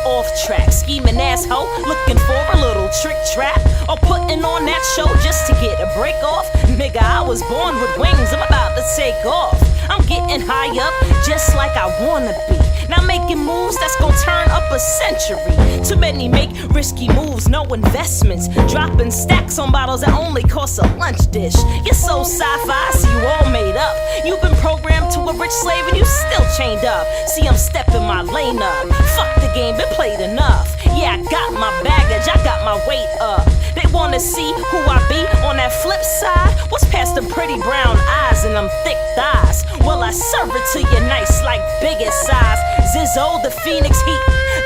off track, scheming asshole, looking for a little trick trap, or putting on that show just to get a break off. Nigga, I was born with wings, I'm about to take off. I'm getting high up, just like I wanna be. Now making moves that's gonna turn up a century. Too many make risky moves, no investments. Dropping stacks on bottles that only cost a lunch dish. You're so sci-fi, see you all made up. You've been programmed to a rich slave and you still chained up. See, I'm stepping my lane up. Fuck the game, been played enough. Yeah, I got my baggage, I got my weight up. They wanna see who I be on that flip side. What's past them pretty brown eyes and them thick thighs? Well, I serve it to you nice like biggest size. Zizzo, the Phoenix heat,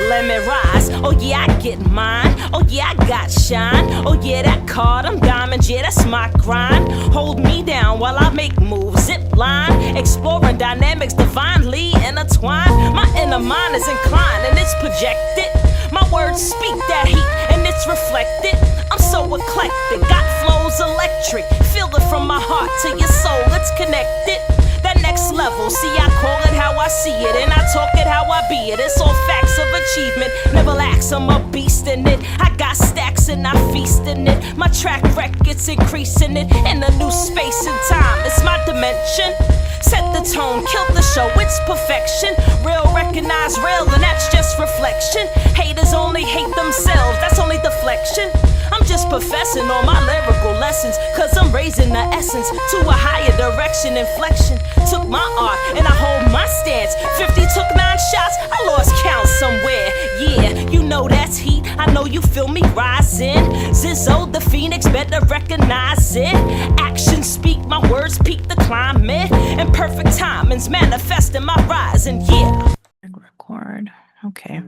let me rise. Oh yeah, I get mine. Oh yeah, I got shine. Oh yeah, that card, I'm diamond, yeah, that's my grind. Hold me down while I make moves, zip line. Exploring dynamics divinely intertwined. My inner mind is inclined and it's projected. My words speak that heat and it's reflected. I'm so eclectic, got flows electric. Feel it from my heart to your soul, it's connected. That next level, see I call it how I see it, and I talk it how I be it. It's all facts of achievement, never lax, I'm a beast in it. I got stacks and I feast in it. My track record's increasing it in a new space and time. It's my dimension. Set the tone, kill the show, it's perfection. Real recognize real, and that's just reflection. Haters only hate themselves, that's only deflection. I'm just professing all my lyrical lessons, cause I'm raising the essence to a higher direction. Inflection took my art and I hold my stance. 50 took 9 shots, I lost count somewhere. Yeah, you know that's heat, I know you feel me rising. Zizzo, the Phoenix, better recognize it. Actions speak, my words peak the climate. And perfect timing's manifesting my rising, yeah. Record. Okay.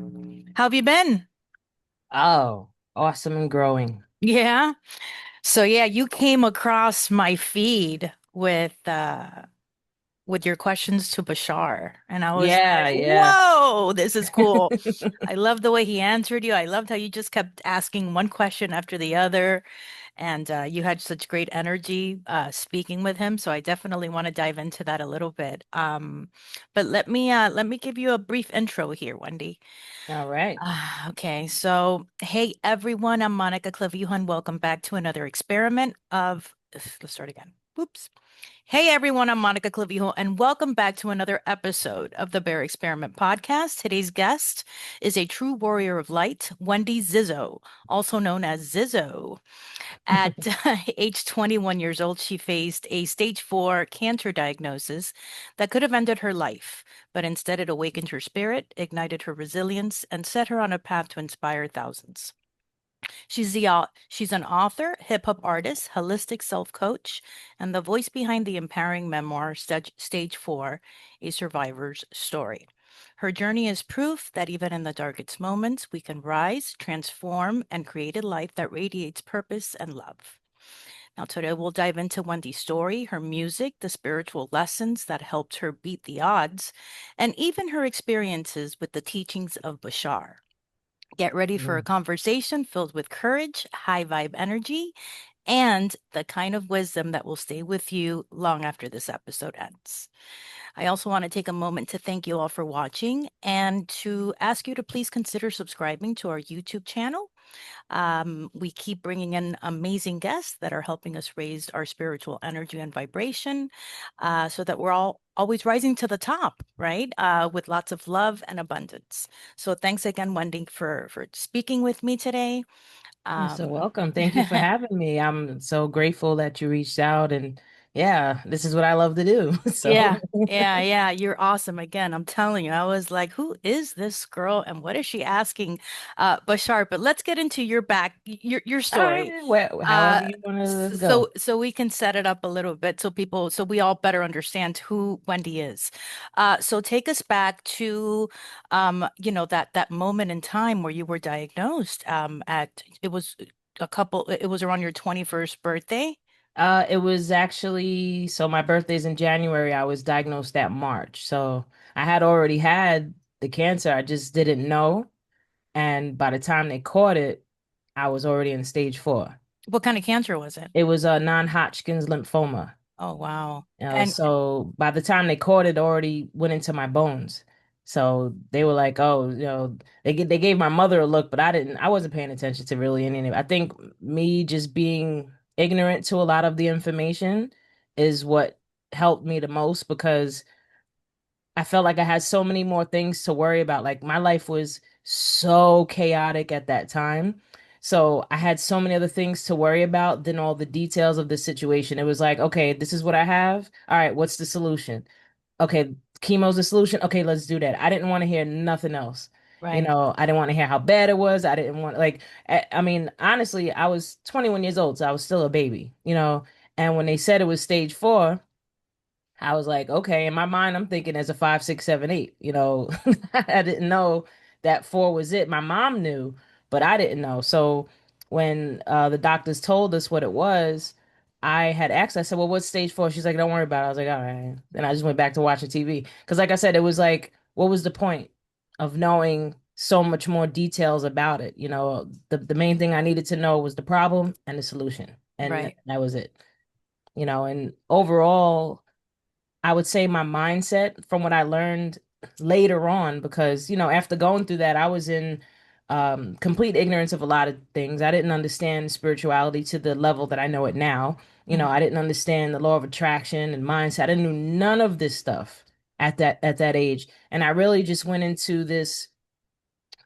How have you been? Oh, awesome and growing. Yeah. So yeah, you came across my feed with your questions to Bashar, and I was Yeah, like, yeah. "Whoa, this is cool." I loved the way he answered you. I loved how you just kept asking one question after the other, and you had such great energy speaking with him. So I definitely want to dive into that a little bit. But let me give you a brief intro here, Wendy. All right. Okay, so hey everyone, I'm Monica Clavijo, and welcome back to another experiment of. Let's start again. Whoops. Hey everyone, I'm Monica Clavijo, and welcome back to another episode of the Bear Experiment Podcast. Today's guest is a true warrior of light, Wendy Zizzo, also known as Zizzo. At age 21 years old, she faced a stage 4 cancer diagnosis that could have ended her life, but instead it awakened her spirit, ignited her resilience, and set her on a path to inspire thousands. She's an author, hip hop artist, holistic self coach, and the voice behind the empowering memoir Stage 4: A Survivor's Story. Her journey is proof that even in the darkest moments, we can rise, transform, and create a life that radiates purpose and love. Now, today we'll dive into Wendy's story, her music, the spiritual lessons that helped her beat the odds, and even her experiences with the teachings of Bashar. Get ready for a Mm. conversation filled with courage, high vibe energy, and the kind of wisdom that will stay with you long after this episode ends. I also want to take a moment to thank you all for watching and to ask you to please consider subscribing to our YouTube channel. We keep bringing in amazing guests that are helping us raise our spiritual energy and vibration so that we're all always rising to the top, right? With lots of love and abundance. So thanks again, Wendy, for speaking with me today. You're so Um, welcome. Thank you for having me. I'm so grateful that you reached out, and yeah, this is what I love to do. Yeah, So, yeah. You're awesome. Again, I'm telling you, I was like, who is this girl and what is she asking Bashar? But let's get into your all story. right, well, however Uh you want to so go. so we can set it up a little bit so we all better understand who Wendy is. So take us back to that moment in time where you were diagnosed at it was around your 21st birthday. It was actually, so my birthday's in January. I was diagnosed that March. So I had already had the cancer. I just didn't know. And by the time they caught it, I was already in stage 4. What kind of cancer was it? It was a non-Hodgkin's lymphoma. Oh, wow. And So by the time they caught it, already went into my bones. So they were like, oh, they gave my mother a look, but I wasn't paying attention to really any of it. I think me just being ignorant to a lot of the information is what helped me the most because I felt like I had so many more things to worry about. Like my life was so chaotic at that time. So I had so many other things to worry about than all the details of the situation. It was like, okay, this is what I have. All right, what's the solution? Okay, chemo's the solution. Okay, let's do that. I didn't want to hear nothing else. Right. I didn't want to hear how bad it was. I didn't want like I mean, honestly, I was 21 years old, so I was still a baby. And when they said it was stage 4, I was like, okay, in my mind, I'm thinking as a 5, 6, 7, 8. I didn't know that 4 was it. My mom knew, but I didn't know. So when the doctors told us what it was, I had asked, I said, well, what's stage 4? She's like, don't worry about it. I was like, all right. Then I just went back to watching TV. Because, like I said, it was like, what was the point of knowing so much more details about it? The main thing I needed to know was the problem and the solution. And Right. that was it. And overall, I would say my mindset from what I learned later on, because, after going through that, I was in complete ignorance of a lot of things. I didn't understand spirituality to the level that I know it now. Mhm. I didn't understand the law of attraction and mindset. I didn't know none of this stuff at that age. And I really just went into this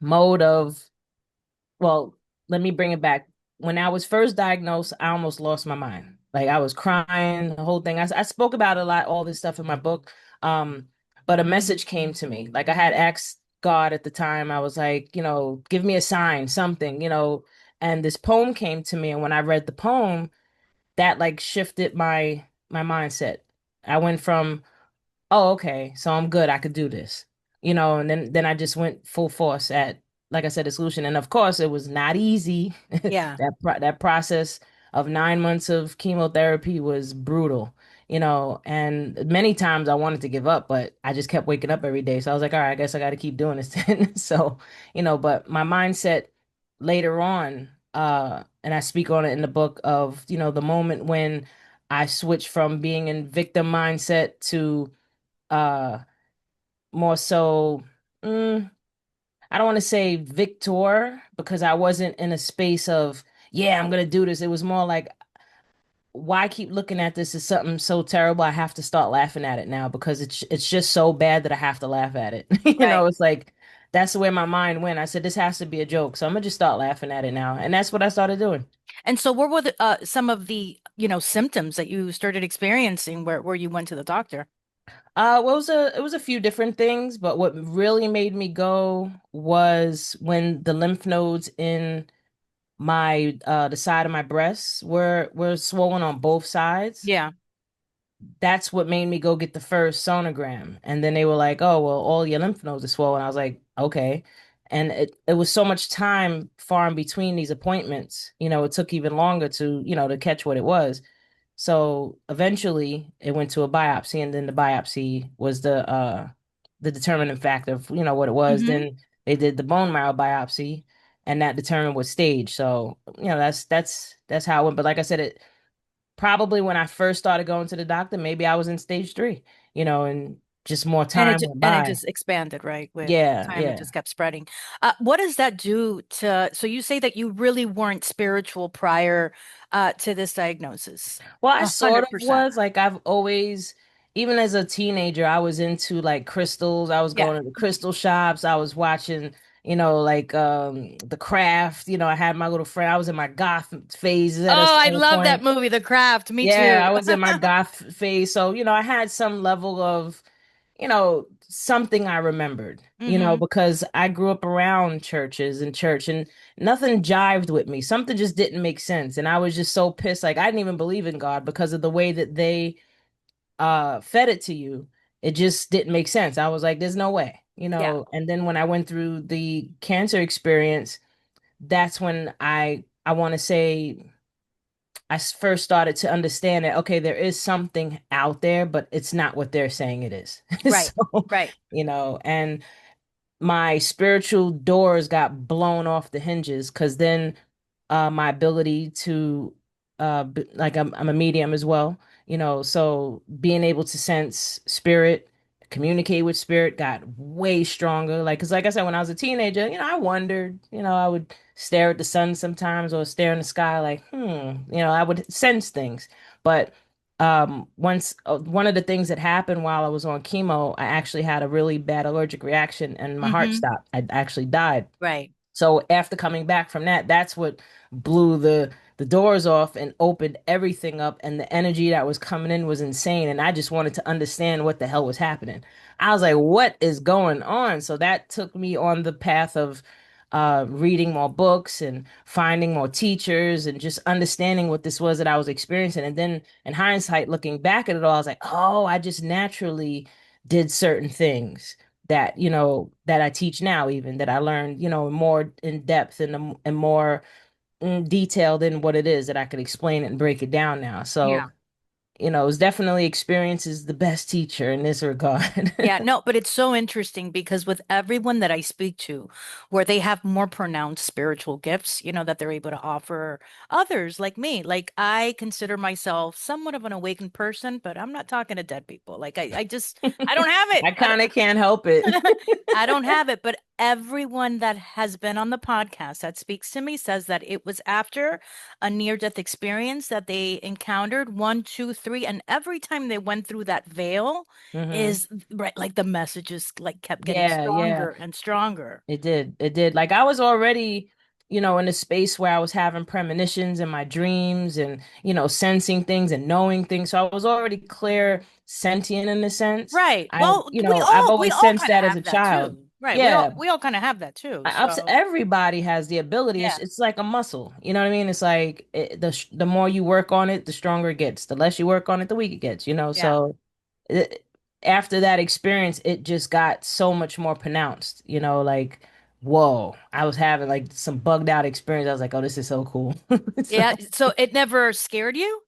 mode of, well, let me bring it back. When I was first diagnosed, I almost lost my mind. Like I was crying, the whole thing. I spoke about a lot, all this stuff in my book. Um, but a message came to me. Like I had asked God at the time, I was like, give me a sign, something. And this poem came to me. And when I read the poem, that like shifted my mindset. I went from, oh, okay, so I'm good. I could do this. And then I just went full force at, like I said, the solution. And of course, it was not easy. Yeah. That process of 9 months of chemotherapy was brutal. And many times I wanted to give up, but I just kept waking up every day. So I was like, all right, I guess I got to keep doing this then. So, but my mindset later on, and I speak on it in the book of, the moment when I switched from being in victim mindset to uh more so I don't want to say victor because I wasn't in a space of yeah, I'm gonna do this. It was more like why keep looking at this as something so terrible? I have to start laughing at it now because it's just so bad that I have to laugh at it. Right. It's like that's the way my mind went. I said this has to be a joke, so I'm gonna just start laughing at it now, and that's what I started doing. And so what were some of the, symptoms that you started experiencing where you went to the doctor? Well, it was a few different things, but what really made me go was when the lymph nodes in my the side of my breasts were swollen on both sides. Yeah. That's what made me go get the first sonogram. And then they were like, "Oh, well, all your lymph nodes are swollen." I was like, "Okay." And it was so much time far in between these appointments. It took even longer to catch what it was. So eventually it went to a biopsy, and then the biopsy was the determining factor of, what it was. Hmm. Then they did the bone marrow biopsy, and that determined what stage. So, that's how it went. But like I said, it probably when I first started going to the doctor, maybe I was in stage 3, and just more And time went and it by. just expanded, right? With Yeah, time, it yeah. just kept spreading. What does that do to, so you say that you really weren't spiritual prior to this diagnosis? Well, I A sort hundred of percent. was like I've always, even as a teenager, I was into like crystals. I was Yeah. going to the crystal shops. I was watching, like The Craft. I had my little friend. I was in my goth phase at Oh, I a love that point. movie, The Craft. Me Yeah, too. I was in my goth phase. So, I had some level of, something I remembered, Hmm. because I grew up around churches and church and nothing jived with me. Something just didn't make sense. And I was just so pissed. Like I didn't even believe in God because of the way that they fed it to you. It just didn't make sense. I was like, there's no way. Yeah. And then when I went through the cancer experience, that's when I want to say first started to understand that okay, there is something out there, but it's not what they're saying it is. Right. So, Right. and my spiritual doors got blown off the hinges because then my ability to like I'm a medium as well, so being able to sense spirit, communicate with spirit got way stronger. Like, because like I said, when I was a teenager, I wondered, I would stare at the sun sometimes or stare in the sky like, I would sense things. But once one of the things that happened while I was on chemo, I actually had a really bad allergic reaction and my heart Mm-hmm. stopped. I actually died. Right. So after coming back from that, that's what blew the doors off and opened everything up. And the energy that was coming in was insane. And I just wanted to understand what the hell was happening. I was like, what is going on? So that took me on the path of reading more books and finding more teachers and just understanding what this was that I was experiencing. And then in hindsight, looking back at it all, I was like, oh, I just naturally did certain things that that I teach now, even that I learned more in depth and more detailed in what it is that I could explain it and break it down now. So Yeah. it's definitely experience is the best teacher in this regard. Yeah, no, but it's so interesting because with everyone that I speak to, where they have more pronounced spiritual gifts, that they're able to offer others like me. Like I consider myself somewhat of an awakened person, but I'm not talking to dead people. Like I just I don't have it. I kind of can't help it. I don't have it, but everyone that has been on the podcast that speaks to me says that it was after a near-death experience that they encountered one, two, three, and every time they went through that veil Hmm. is right, like the messages like kept getting Yeah, yeah. stronger and stronger. It did. It did. Like I was already, in a space where I was having premonitions in my dreams and, sensing things and knowing things. So I was already clear, sentient in a sense. Right. I, Well, I've we always all sensed kind of that as have a that child. too. Right. Yeah. We all kind of have that too. So, Everybody has the ability. yeah. It's like a muscle. You know what I mean? It's like the more you work on it, the stronger it gets. The less you work on it, the weaker it gets. Yeah. So it, after that experience, it just got so much more pronounced. Like, whoa, I was having like some bugged out experience. I was like, oh, this is so cool. So, Yeah, so it never scared you?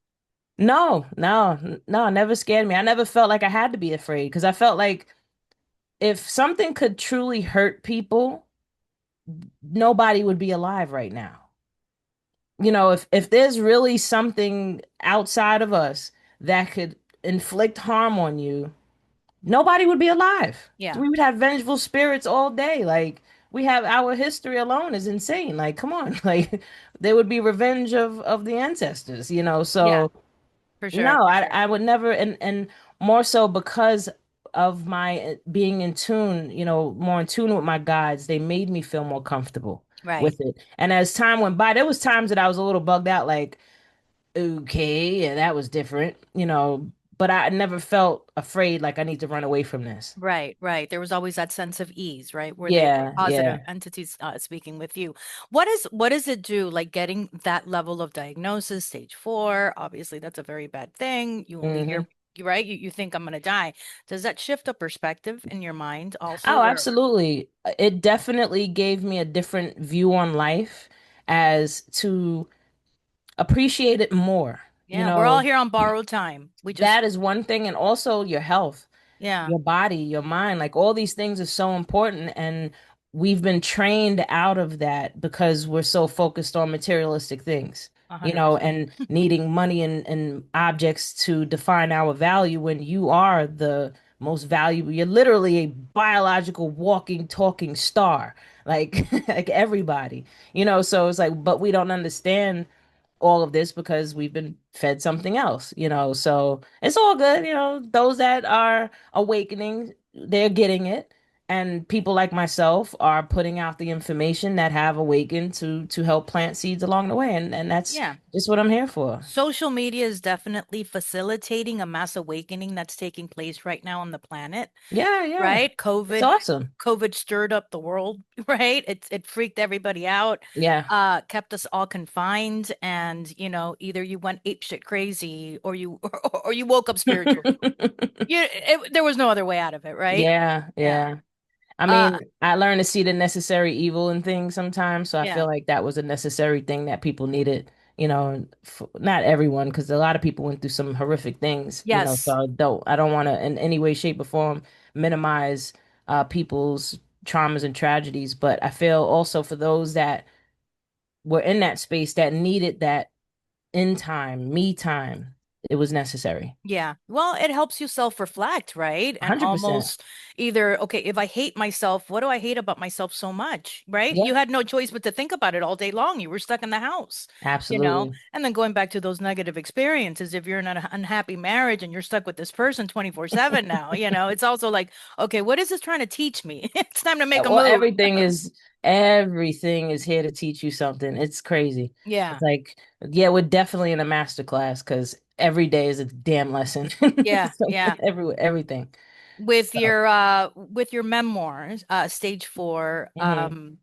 no, no, no, it never scared me. I never felt like I had to be afraid because I felt like if something could truly hurt people, nobody would be alive right now. If there's really something outside of us that could inflict harm on you, nobody would be alive. Yeah. We would have vengeful spirits all day. Like we have our history alone is insane. Like, come on. Like there would be revenge of the ancestors. Yeah, So for sure, no, for I sure. I would never and more so because of my being in tune, more in tune with my guides, they made me feel more comfortable Right. with it. And as time went by, there was times that I was a little bugged out, like, okay, yeah, that was different. But I never felt afraid like I need to run away from this. Right, right. There was always that sense of ease, right? Where they were Yeah, positive yeah. entities speaking with you. What does it do, like getting that level of diagnosis, stage 4? Obviously, that's a very bad thing. You only Hmm. hear, right? You think I'm gonna die. Does that shift a perspective in your mind also Oh, where, absolutely. It definitely gave me a different view on life as to appreciate it more. You yeah, we're all know, here on borrowed time. We just, that is one thing, and also your health, yeah, your body, your mind, like all these things are so important. And we've been trained out of that because we're so focused on materialistic things, 100%. and needing money and objects to define our value when you are the most valuable. You're literally a biological walking, talking star, like like everybody. So it's like, but we don't understand all of this because we've been fed something else. So it's all good. Those that are awakening, they're getting it. And people like myself are putting out the information that have awakened to help plant seeds along the way. And that's Yeah. just what I'm here for. Social media is definitely facilitating a mass awakening that's taking place right now on the planet. Yeah, yeah. Right? It's COVID, awesome. COVID stirred up the world, right? It freaked everybody out, Yeah. kept us all confined, and either you went apeshit crazy or you or you woke up spiritually. There was no other way out of it, right? Yeah, Yeah. yeah. I Uh, mean, I learned to see the necessary evil in things sometimes, so I yeah. feel like that was a necessary thing that people needed. Not everyone, because a lot of people went through some horrific things. So Yes. I don't want to in any way, shape, or form minimize people's traumas and tragedies, but I feel also for those that were in that space that needed that in time, me time. it was necessary. Yeah. Well, it helps you self-reflect, right? And 100%. almost either, okay, if I hate myself, what do I hate about myself so much, right? You Yep, had no choice but to think about it all day long. You were stuck in the house, absolutely. And then going back to those negative experiences, if you're in an unhappy marriage and you're stuck with this person 24/7 now, it's also like, okay, what is this trying to teach me? It's time to make a Well, move. everything is here to teach you something. It's crazy. Yeah. It's like, yeah, we're definitely in a master class because every day is a damn lesson. Yeah. So Yeah. everything. So, With your memoirs, stage 4, mhm.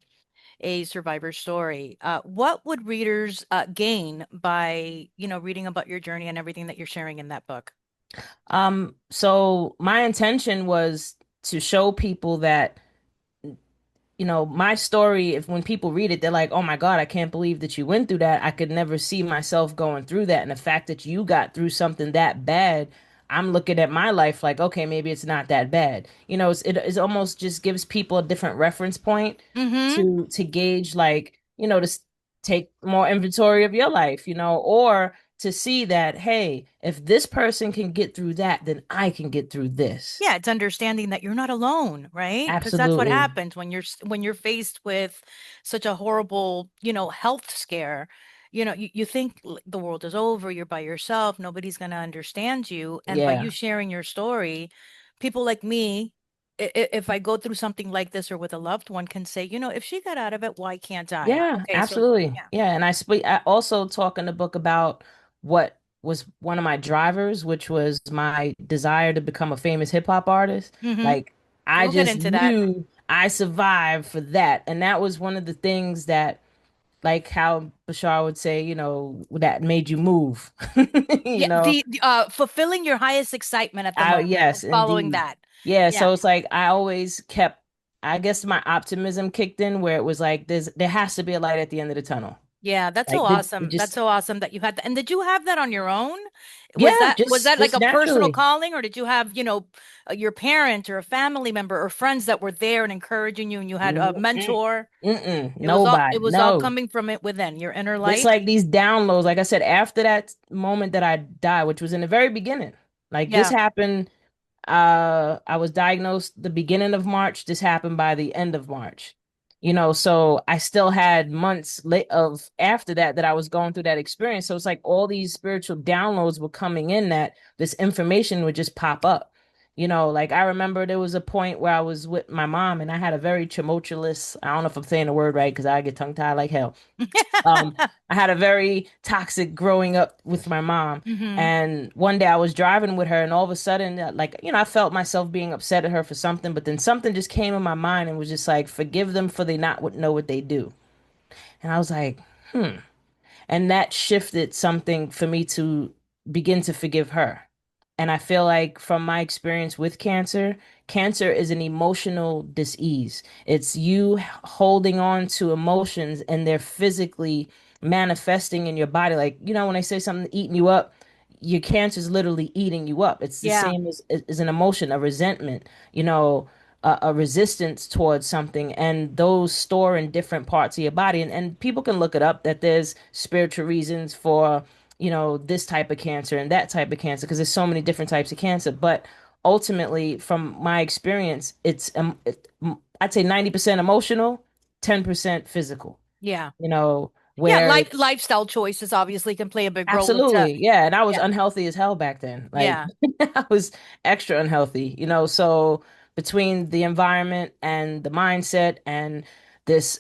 a survivor story. What would readers gain by, reading about your journey and everything that you're sharing in that book? So my intention was to show people that my story, if when people read it, they're like, oh my God, I can't believe that you went through that. I could never see myself going through that. And the fact that you got through something that bad, I'm looking at my life like, okay, maybe it's not that bad. It almost just gives people a different reference point Mm-hmm. to gauge, like, take more inventory of your life, or to see that, hey, if this person can get through that, then I can get through this. Yeah, it's understanding that you're not alone, right? Because that's what Absolutely. happens when you're faced with such a horrible, health scare. You think the world is over, you're by yourself, nobody's going to understand you. And by you Yeah. sharing your story, people like me, if I go through something like this or with a loved one, can say, if she got out of it, why can't I? Yeah, Okay, so absolutely. yeah. Yeah, and I also talk in the book about what was one of my drivers, which was my desire to become a famous hip hop artist. Mm-hmm. Like I We'll get just into that. knew I survived for that. And that was one of the things that, like how Bashar would say, that made you move. You Yeah, know, the fulfilling your highest excitement at the moment yes, and following indeed. that. Yeah, Yeah. so it's like I always kept, I guess my optimism kicked in where it was like there has to be a light at the end of the tunnel. Yeah, that's so Like it awesome. That's just so awesome that you had that. And did you have that on your own? Was yeah, that like just a personal naturally. calling, or did you have, your parent or a family member or friends that were there and encouraging you, and you had a Mm-mm, mentor? mm-mm, It nobody, was all no. coming from it within your inner It's light. like these downloads. Like I said, after that moment that I died, which was in the very beginning, like this Yeah. happened. I was diagnosed the beginning of March. This happened by the end of March. So I still had months late of after that I was going through that experience. So it's like all these spiritual downloads were coming in that this information would just pop up. Like I remember there was a point where I was with my mom and I had a very tumultuous, I don't know if I'm saying the word right because I get tongue-tied like hell. Um, I had a very toxic growing up with my mom. Hmm. And one day I was driving with her, and all of a sudden, like, I felt myself being upset at her for something, but then something just came in my mind and was just like, forgive them for they not know what they do. And I was like, hmm. And that shifted something for me to begin to forgive her. And I feel like from my experience with cancer, cancer is an emotional disease. It's you holding on to emotions and they're physically manifesting in your body. Like, when I say something eating you up, your cancer is literally eating you up. It's the Yeah. same as an emotion, a resentment, a resistance towards something, and those store in different parts of your body. And people can look it up that there's spiritual reasons for, this type of cancer and that type of cancer because there's so many different types of cancer. But ultimately, from my experience, I'd say 90% emotional, 10% physical, Yeah. Yeah. where Lifestyle choices obviously can play a big role into, absolutely. Yeah. And I was yeah. unhealthy as hell back then. Like Yeah. I was extra unhealthy, so between the environment and the mindset and this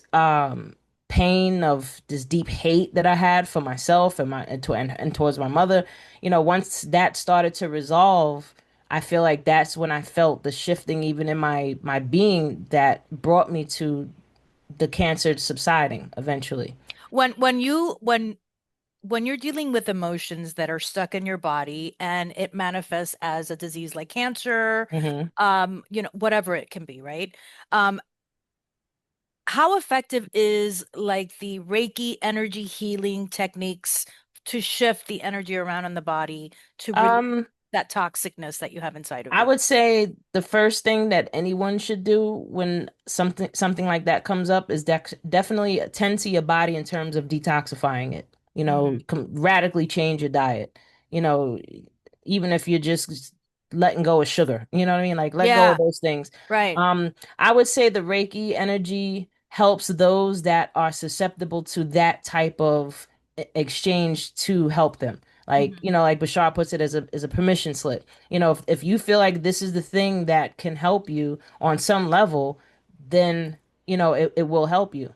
pain of this deep hate that I had for myself and towards my mother, once that started to resolve, I feel like that's when I felt the shifting even in my being that brought me to the cancer subsiding eventually. When you're dealing with emotions that are stuck in your body and it manifests as a disease like cancer, Hmm. whatever it can be, right? Um, how effective is like the Reiki energy healing techniques to shift the energy around in the body to release Um, that toxicness that you have inside of I you? would say the first thing that anyone should do when something like that comes up is definitely attend to your body in terms of detoxifying it. Hmm. Radically change your diet. you know, even if you're just letting go of sugar, you know what I mean? Like let go of Yeah, those things. right. I would say the Reiki energy helps those that are susceptible to that type of exchange to help them. Like, Mhm. like Bashar puts it as a permission slip. If you feel like this is the thing that can help you on some level, then, it will help you.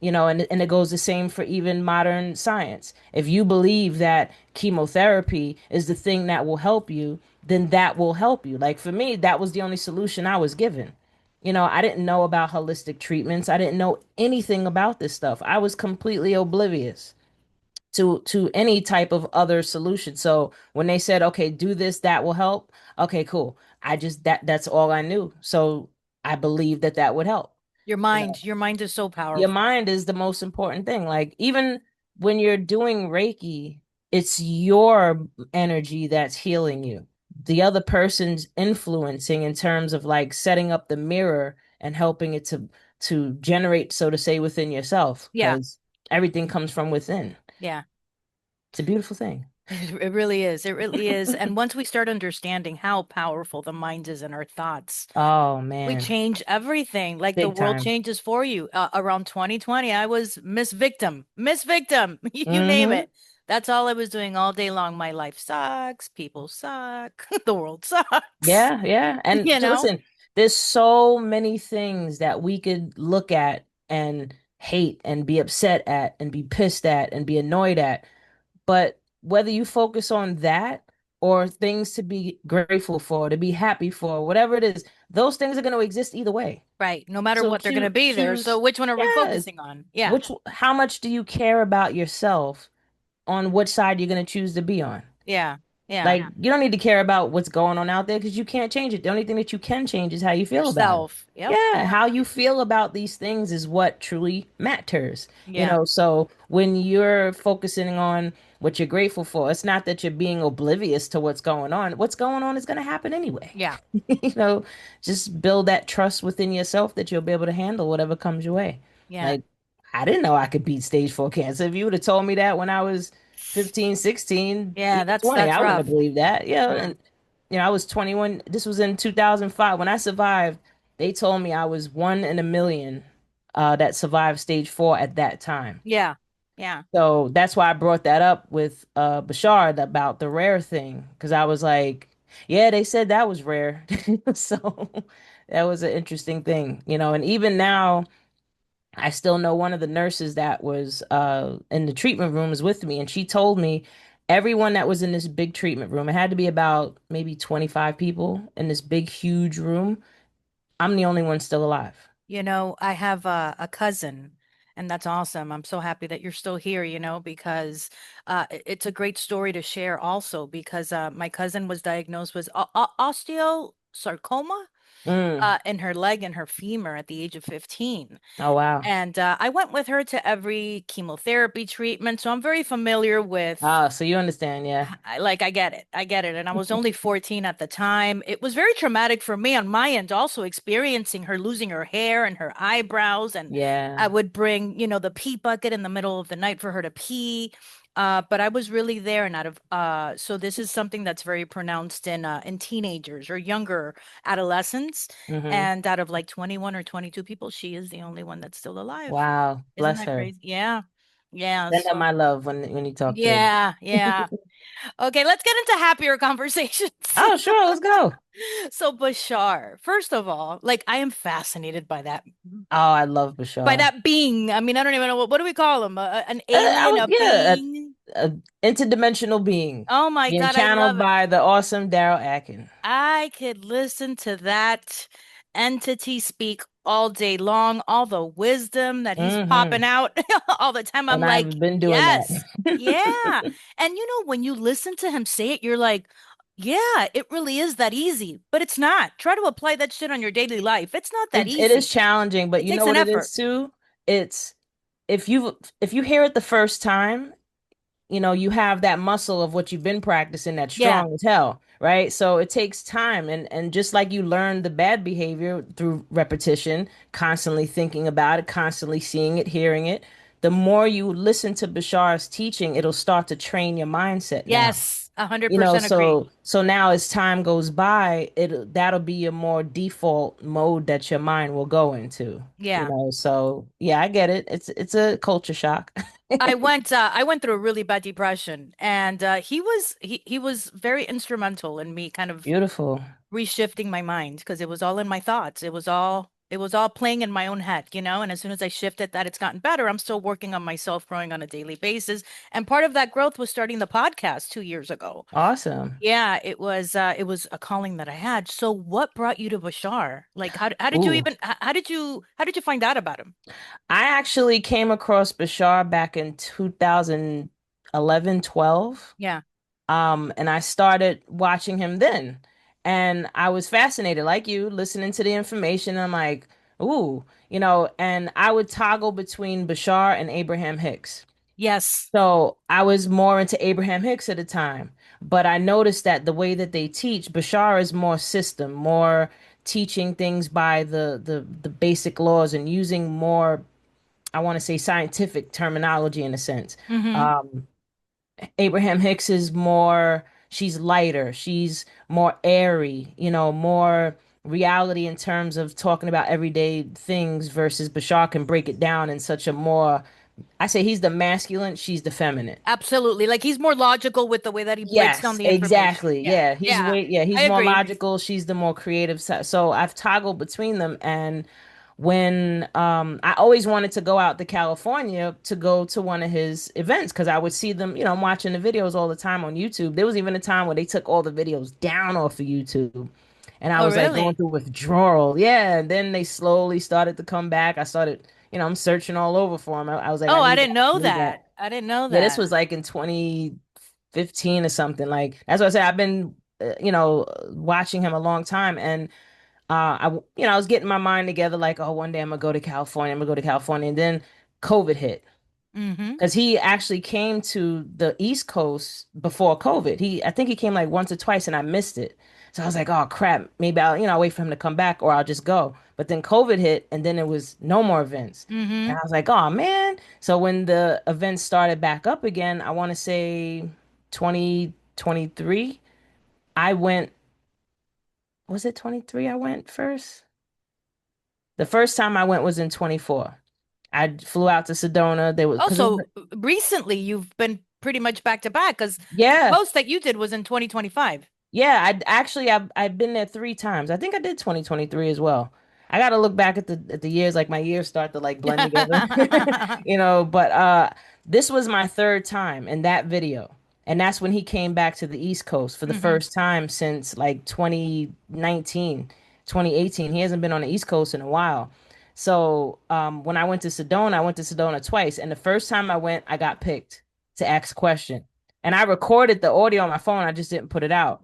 And it goes the same for even modern science. If you believe that chemotherapy is the thing that will help you, then that will help you. Like for me, that was the only solution I was given. I didn't know about holistic treatments. I didn't know anything about this stuff. I was completely oblivious to any type of other solution. So when they said, "Okay, do this, that will help." Okay, cool. I just that's all I knew. So I believed that that would help. Your mind is so Your powerful. mind is the most important thing. Like even when you're doing Reiki, it's your energy that's healing you. The other person's influencing in terms of like setting up the mirror and helping it to generate, so to say, within yourself, Yeah, because everything comes from within. yeah. It's a beautiful thing. It really is. It really is. And once we start understanding how powerful the mind is and our thoughts, Oh we man, change everything. Like the big world time. changes for you. Around 2020, I was Miss Victim, Miss Victim, you name Mm-hmm. it. That's all I was doing all day long. My life sucks. People suck. The world sucks. Yeah, yeah. And You know? listen, there's so many things that we could look at and hate and be upset at and be pissed at and be annoyed at. But whether you focus on that or things to be grateful for, to be happy for, whatever it is, those things are going to exist either way. Right. No matter So what, they're going to be there. So choose, which one are we yes, focusing on? Yeah. how much do you care about yourself on which side you're going to choose to be on? Yeah. Yeah. Like, you don't need to care about what's going on out there because you can't change it. The only thing that you can change is how you feel about it. Yourself. Yep. Yeah, how you feel about these things is what truly matters. Yeah. So when you're focusing on what you're grateful for, it's not that you're being oblivious to what's going on. What's going on is going to happen anyway. Yeah. You know, just build that trust within yourself that you'll be able to handle whatever comes your way. Yeah. Like, I didn't know I could beat stage 4 cancer. If you would have told me that when I was 15, 16, Yeah. even That's 20, that's I wouldn't have rough. believed that. Yeah. Mm. And, I was 21. This was in 2005. When I survived, they told me I was one in a million that survived stage 4 at that time. Yeah. Yeah. So that's why I brought that up with Bashar about the rare thing, because I was like, yeah, they said that was rare. So that was an interesting thing, and even now I still know one of the nurses that was in the treatment room is with me, and she told me everyone that was in this big treatment room, it had to be about maybe 25 people in this big, huge room. I'm the only one still alive. I have a cousin, and that's awesome. I'm so happy that you're still here, because it's a great story to share also because my cousin was diagnosed with osteosarcoma Mm. in her leg and her femur at the age of 15. Oh, wow. And I went with her to every chemotherapy treatment, so I'm very familiar with Ah, so you understand, yeah. I get it. I get it. And I was only 14 at the time. It was very traumatic for me on my end, also experiencing her losing her hair and her eyebrows. And I Yeah. would bring, the pee bucket in the middle of the night for her to pee. But I was really there and out of so this is something that's very pronounced in teenagers or younger adolescents. Hmm. And out of like 21 or 22 people, she is the only one that's still alive. Wow. Isn't Bless that her. crazy? Yeah. Yeah. Send her So my love when you talk to her. yeah, yeah. Okay, let's get into happier conversations. Oh, sure, let's go. So Bashar, first of all, like I am fascinated Oh, I love by Bashar. that being. I mean, I don't even know what do we call him? An I alien, was, a yeah, being? a interdimensional being Oh my being God, I channeled love it. by the awesome Daryl Akin. I could listen to that entity speak all day long, all the wisdom that he's popping Hmm. out all the time. I'm And like, I've been doing that. yes, yeah. And when you listen to him say it, you're like, yeah, it really is that easy, but it's not. Try to apply that shit on your daily life. It's not that It is easy. challenging, but It you takes know an what it effort. is too? It's if you hear it the first time, you have that muscle of what you've been practicing that's Yeah. strong as hell, right? So it takes time, and just like you learn the bad behavior through repetition, constantly thinking about it, constantly seeing it, hearing it, the more you listen to Bashar's teaching, it'll start to train your mindset now. Yes. 100% You know, agree. so now as time goes by, that'll be your more default mode that your mind will go into, you Yeah. know. So yeah, I get it. It's a culture shock. I went through a really bad depression, and he was very instrumental in me kind of Beautiful. reshifting my mind because it was all in my thoughts. It was all playing in my own head, you know? And as soon as I shifted that, it's gotten better. I'm still working on myself, growing on a daily basis. And part of that growth was starting the podcast 2 years ago. Awesome. Yeah, it was a calling that I had. So what brought you to Bashar? Like how did you Ooh. even how did you find out about him? I actually came across Bashar back in 2011, 12. Yeah. And I started watching him then. And I was fascinated, like you, listening to the information. I'm like, ooh, you know, and I would toggle between Bashar and Abraham Hicks. Yes. So I was more into Abraham Hicks at the time, but I noticed that the way that they teach, Bashar is more system, more teaching things by the basic laws and using more, I want to say, scientific terminology in a sense. Mm-hmm. Um, Abraham Hicks is more, she's lighter, she's more airy, you know, more reality in terms of talking about everyday things versus Bashar can break it down in such a more, I say he's the masculine, she's the feminine. Absolutely. Like he's more logical with the way that he breaks down Yes, the information. exactly. Yeah. Yeah, Yeah. he's I more agree. logical, she's the more creative side. So I've toggled between them and when I always wanted to go out to California to go to one of his events because I would see them, you know, I'm watching the videos all the time on YouTube. There was even a time where they took all the videos down off of YouTube and I Oh, was like going really? through withdrawal. Yeah, and then they slowly started to come back. I started, you know, I'm searching all over for him. I was like, Oh, I I didn't know need that. that. I didn't know Yeah, this that. was like in 2015 or something. Like that's what I said. I've been, you know, watching him a long time, and you know, I was getting my mind together. Like, oh, one day I'm gonna go to California. I'm gonna go to California, and then COVID hit Mm-hmm. because he actually came to the East Coast before COVID. I think he came like once or twice, and I missed it. So I was like, oh crap, maybe I'll wait for him to come back, or I'll just go. But then COVID hit, and then it was no more events. And Mm-hmm. I was like, oh man. So when the events started back up again, I want to say 2023, I went, was it 23 I went first? The first time I went was in 24. I flew out to Sedona. They was because it was, Also, recently you've been pretty much back to back because the yeah. most that you did was in 2025. Yeah, I've been there 3 times. I think I did 2023 as well. I got to look back at the years, like my years start to like blend together. You know, but this was my third time in that video. And that's when he came back to the East Coast for the Mm-hmm. first time since like 2019, 2018. He hasn't been on the East Coast in a while. So, when I went to Sedona twice, and the first time I went, I got picked to ask a question. And I recorded the audio on my phone, I just didn't put it out,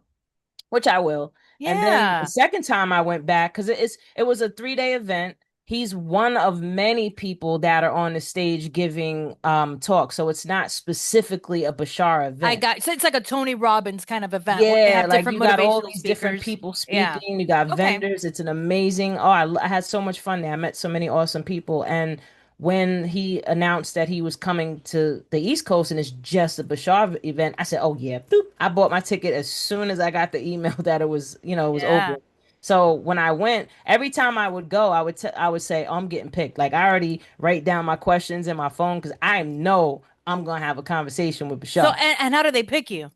which I will. And then the Yeah. second time I went back, because it was a 3 day event. He's one of many people that are on the stage giving talk. So it's not specifically a Bashar I event. got so it's like a Tony Robbins kind of event where they Yeah, have like different you got all motivational these different speakers. people Yeah. speaking. You got Okay. vendors. It's an amazing. Oh, I had so much fun there. I met so many awesome people. And when he announced that he was coming to the East Coast and it's just a Bashar event, I said, "Oh yeah." Boop. I bought my ticket as soon as I got the email that it was, you know, it was Yeah. open. So when I went, every time I would go, I would say, "Oh, I'm getting picked." Like I already write down my questions in my phone because I know I'm gonna have a conversation with So Bashar. and how do they pick you?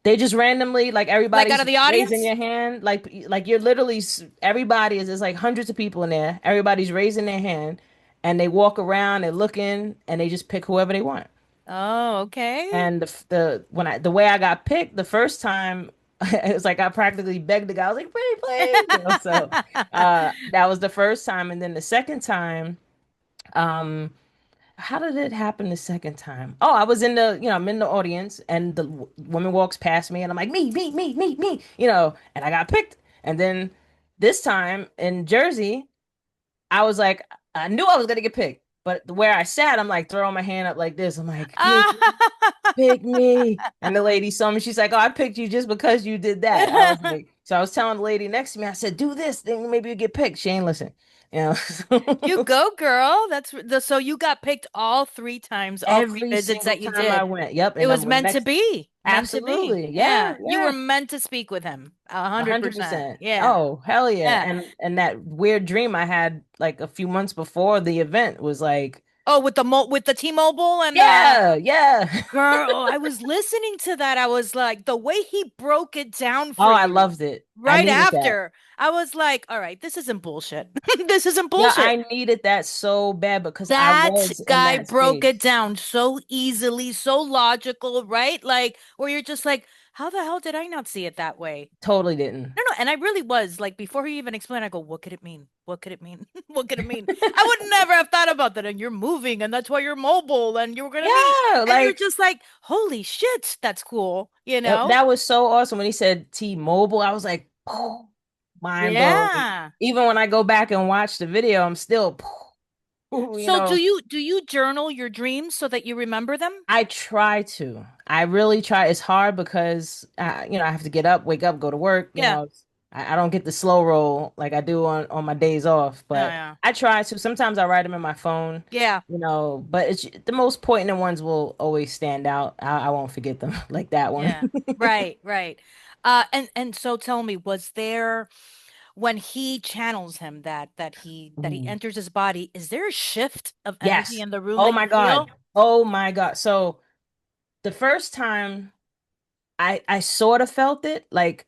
They just randomly, like Like out everybody's of the raising audience? your hand, like you're literally everybody is there's like hundreds of people in there. Everybody's raising their hand, and they walk around, they're looking, and they just pick whoever they want. Oh, okay. And the way I got picked the first time, it was like I practically begged the guy. I was like, "Pretty please," you know. So that was the first time, and then the second time, um, how did it happen the second time? Oh, I was in I'm in the audience and the woman walks past me and I'm like, me, you know, and I got picked. And then this time in Jersey, I was like, I knew I was gonna get picked, but where I sat, I'm like throwing my hand up like this. I'm like, pick me. And the lady saw me. She's like, oh, I picked you just because you did that. I was like, so I was telling the lady next to me, I said, do this, then maybe you get picked. She ain't listen. you You know. go, girl. So you got picked all three times, all three Every visits single that you time I did. went. Yep. It And was then when meant to next, be. Meant to be. absolutely. Yeah, Yeah. You were yeah. meant to speak with him. 100%. 100%. Yeah. Oh, hell yeah. Yeah. And that weird dream I had like a few months before the event was like, Oh, with the T-Mobile and yeah, yeah. girl, I was listening to that. I was like, the way he broke it down Oh, for I you loved it. I right needed that. after, I was like, all right, this isn't bullshit. This isn't Yeah, bullshit. I needed that so bad because I That was in guy that broke it space. down so easily, so logical, right? Like, where you're just like, how the hell did I not see it that way? Totally didn't. No, no, and I really was like, before he even explained, I go, what could it mean? What could it mean? What could it mean? I would never have thought about that. And you're moving, and that's why you're mobile, and you're gonna be, Yeah, and you're like just like, holy shit, that's cool, you yep, know? that was so awesome when he said T-Mobile. I was like, oh, mind blown. Yeah. Even when I go back and watch the video, I'm still, you So do know. you journal your dreams so that you remember them? I try to. I really try. It's hard because I have to get up, wake up, go to work. Yeah. I don't get the slow roll like I do on my days off. Oh But yeah. I try to. Sometimes I write them in my phone. Yeah. But it's the most poignant ones will always stand out. I won't forget them like that one. Yeah. Right, right. And so tell me, was there when he channels him that he Ooh. enters his body, is there a shift of energy Yes. in the room Oh that you my feel? God. Oh my God. So the first time I sort of felt it, like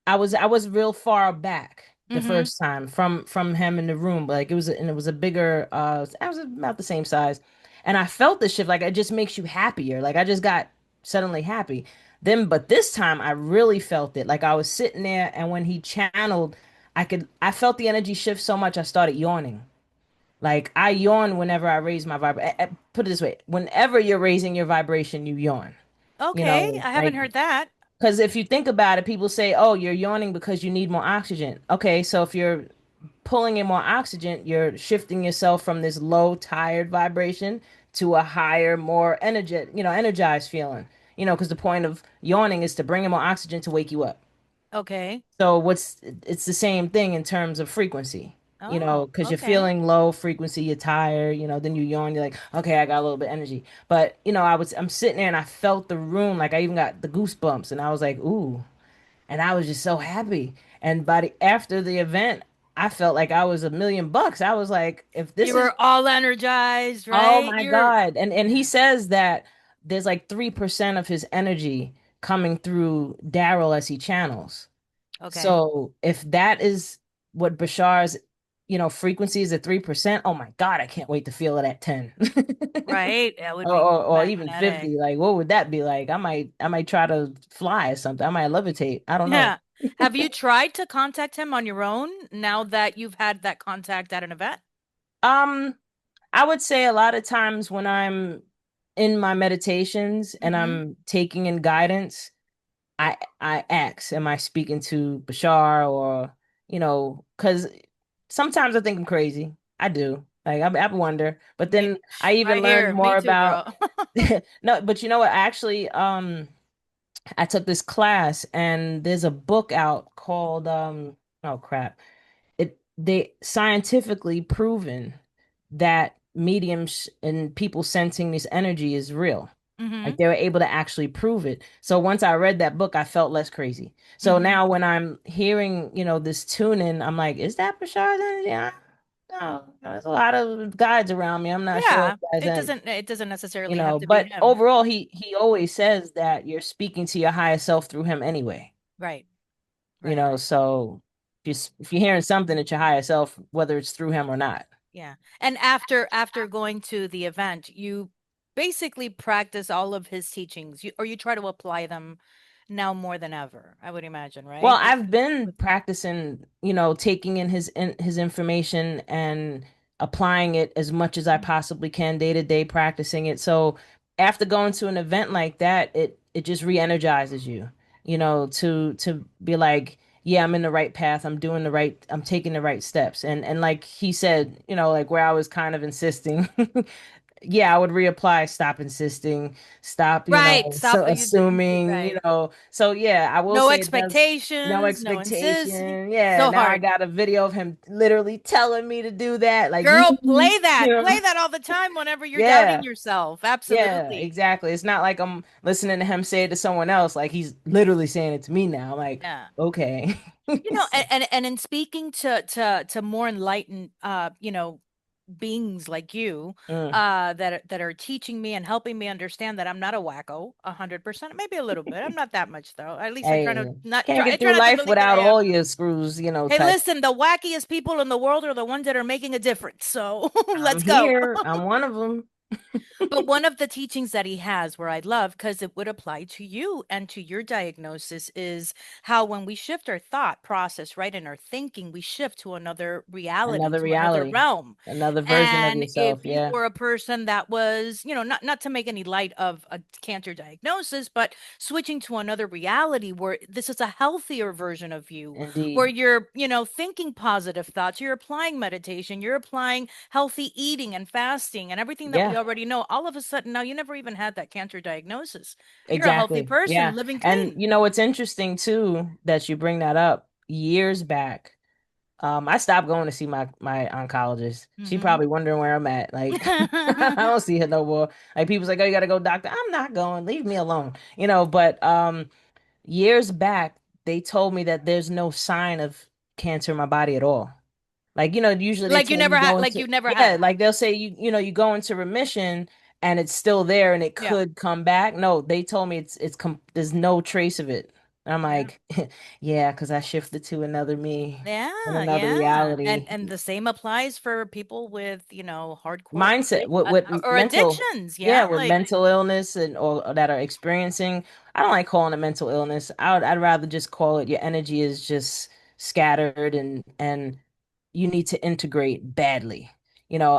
I was real far back the Mm-hmm. first time from him in the room, but like it was a bigger I was about the same size, and I felt the shift, like it just makes you happier, like I just got suddenly happy. But this time I really felt it, like I was sitting there, and when he channeled, I felt the energy shift so much I started yawning. Like I yawn whenever I raise my vibration. Put it this way, whenever you're raising your vibration, you yawn. Okay, I haven't Like heard that. because if you think about it, people say, oh, you're yawning because you need more oxygen. Okay, so if you're pulling in more oxygen, you're shifting yourself from this low, tired vibration to a higher, more energized feeling. Because the point of yawning is to bring in more oxygen to wake you up. Okay. So it's the same thing in terms of frequency. Oh, Because you're okay. feeling low frequency, you're tired, then you yawn, you're like, okay, I got a little bit of energy. But I'm sitting there and I felt the room, like I even got the goosebumps, and I was like, ooh, and I was just so happy. And after the event, I felt like I was $1,000,000. I was like, if this You is, were all energized, oh right? my You're God. And he Yeah. says that there's like 3% of his energy coming through Daryl as he channels. Okay. So if that is what Bashar's, frequency is at 3%, oh my God, I can't wait to feel it at 10. Right? That would Or, be or even magnetic. 50. Like, what would that be like? I might try to fly or something. I might levitate. I don't know. Yeah. Have you tried to contact him on your own now that you've had that contact at an event? Um, I would say a lot of times when I'm in my meditations and Mm-hmm. I'm taking in guidance, I ask, am I speaking to Bashar, or because sometimes I think I'm crazy. I do. Like I wonder, but Me, then I even right learned here. Me more too, about girl. no, but you know what? Actually, I took this class and there's a book out called oh crap. They scientifically proven that mediums and people sensing this energy is real. Like Mm-hmm. they were able to actually prove it. So once I read that book, I felt less crazy. So Mm-hmm. now when I'm hearing, this tuning, I'm like, is that Bashar's energy? No, there's a lot of guides around me. I'm not sure if Yeah. that's It doesn't necessarily have to be but him. overall, he always says that you're speaking to your higher self through him anyway. Right. Right. Right. So just if you're hearing something, it's your higher self, whether it's through him or not. Yeah. And after going to the event, you basically practice all of his teachings, or you try to apply them now more than ever, I would imagine, Well, right? I've been practicing, taking in his information and applying it as much as I possibly can day to day, practicing it. So after going to an event like that, it just re-energizes you, to be like, yeah, I'm in the right path. I'm taking the right steps. And like he said, like where I was kind of insisting, yeah, I would reapply, stop insisting, stop, Right. Stop. so assuming, Right. So yeah, I will No say it does no expectations, no insist. expectation. Yeah, So now I hard. got a video of him literally telling me to do that, like me, Girl, play that. you Play know. that all the time whenever you're doubting Yeah, yourself. yeah, Absolutely. exactly. It's not like I'm listening to him say it to someone else, like he's literally saying it to me now. I'm like, Yeah. okay. And, So, and in speaking to more enlightened beings like you mm, that are teaching me and helping me understand that I'm not a wacko 100%, maybe a little bit. I'm not that much though. At least hey, can't I get try through not to life believe that I without am. all your screws, Hey, type. listen, the wackiest people in the world are the ones that are making a difference. So I'm let's go. here. I'm one of them. But one of the teachings that he has, where I love, because it would apply to you and to your diagnosis, is how when we shift our thought process, right, in our thinking, we shift to another reality, Another to another reality, realm. another version of And if yourself. you Yeah, were a person that was, not to make any light of a cancer diagnosis, but switching to another reality where this is a healthier version of you, where indeed. you're, thinking positive thoughts, you're applying meditation, you're applying healthy eating and fasting and everything that we Yeah, already know. All of a sudden, now you never even had that cancer diagnosis. You're a healthy exactly. Yeah. person living And clean. what's interesting too that you bring that up years back. I stopped going to see my oncologist. She Hmm. probably wondering where I'm at. Like, I don't see her no more. Like people's like, oh, you gotta go, doctor. I'm not going. Leave me alone. But years back, they told me that there's no sign of cancer in my body at all. Like, usually they Like tell you go like into, you never yeah, had. like they'll say you go into remission and it's still there and it Yeah. could come back. No, they told me there's no trace of it. And I'm Yeah. like, yeah, because I shifted to another me in Yeah, another yeah. reality. And the same applies for people with, hardcore Mindset, with or mental, addictions, yeah, yeah? with Like, mental illness and or that are experiencing. I don't like calling it mental illness. I'd rather just call it your energy is just scattered and you need to integrate badly.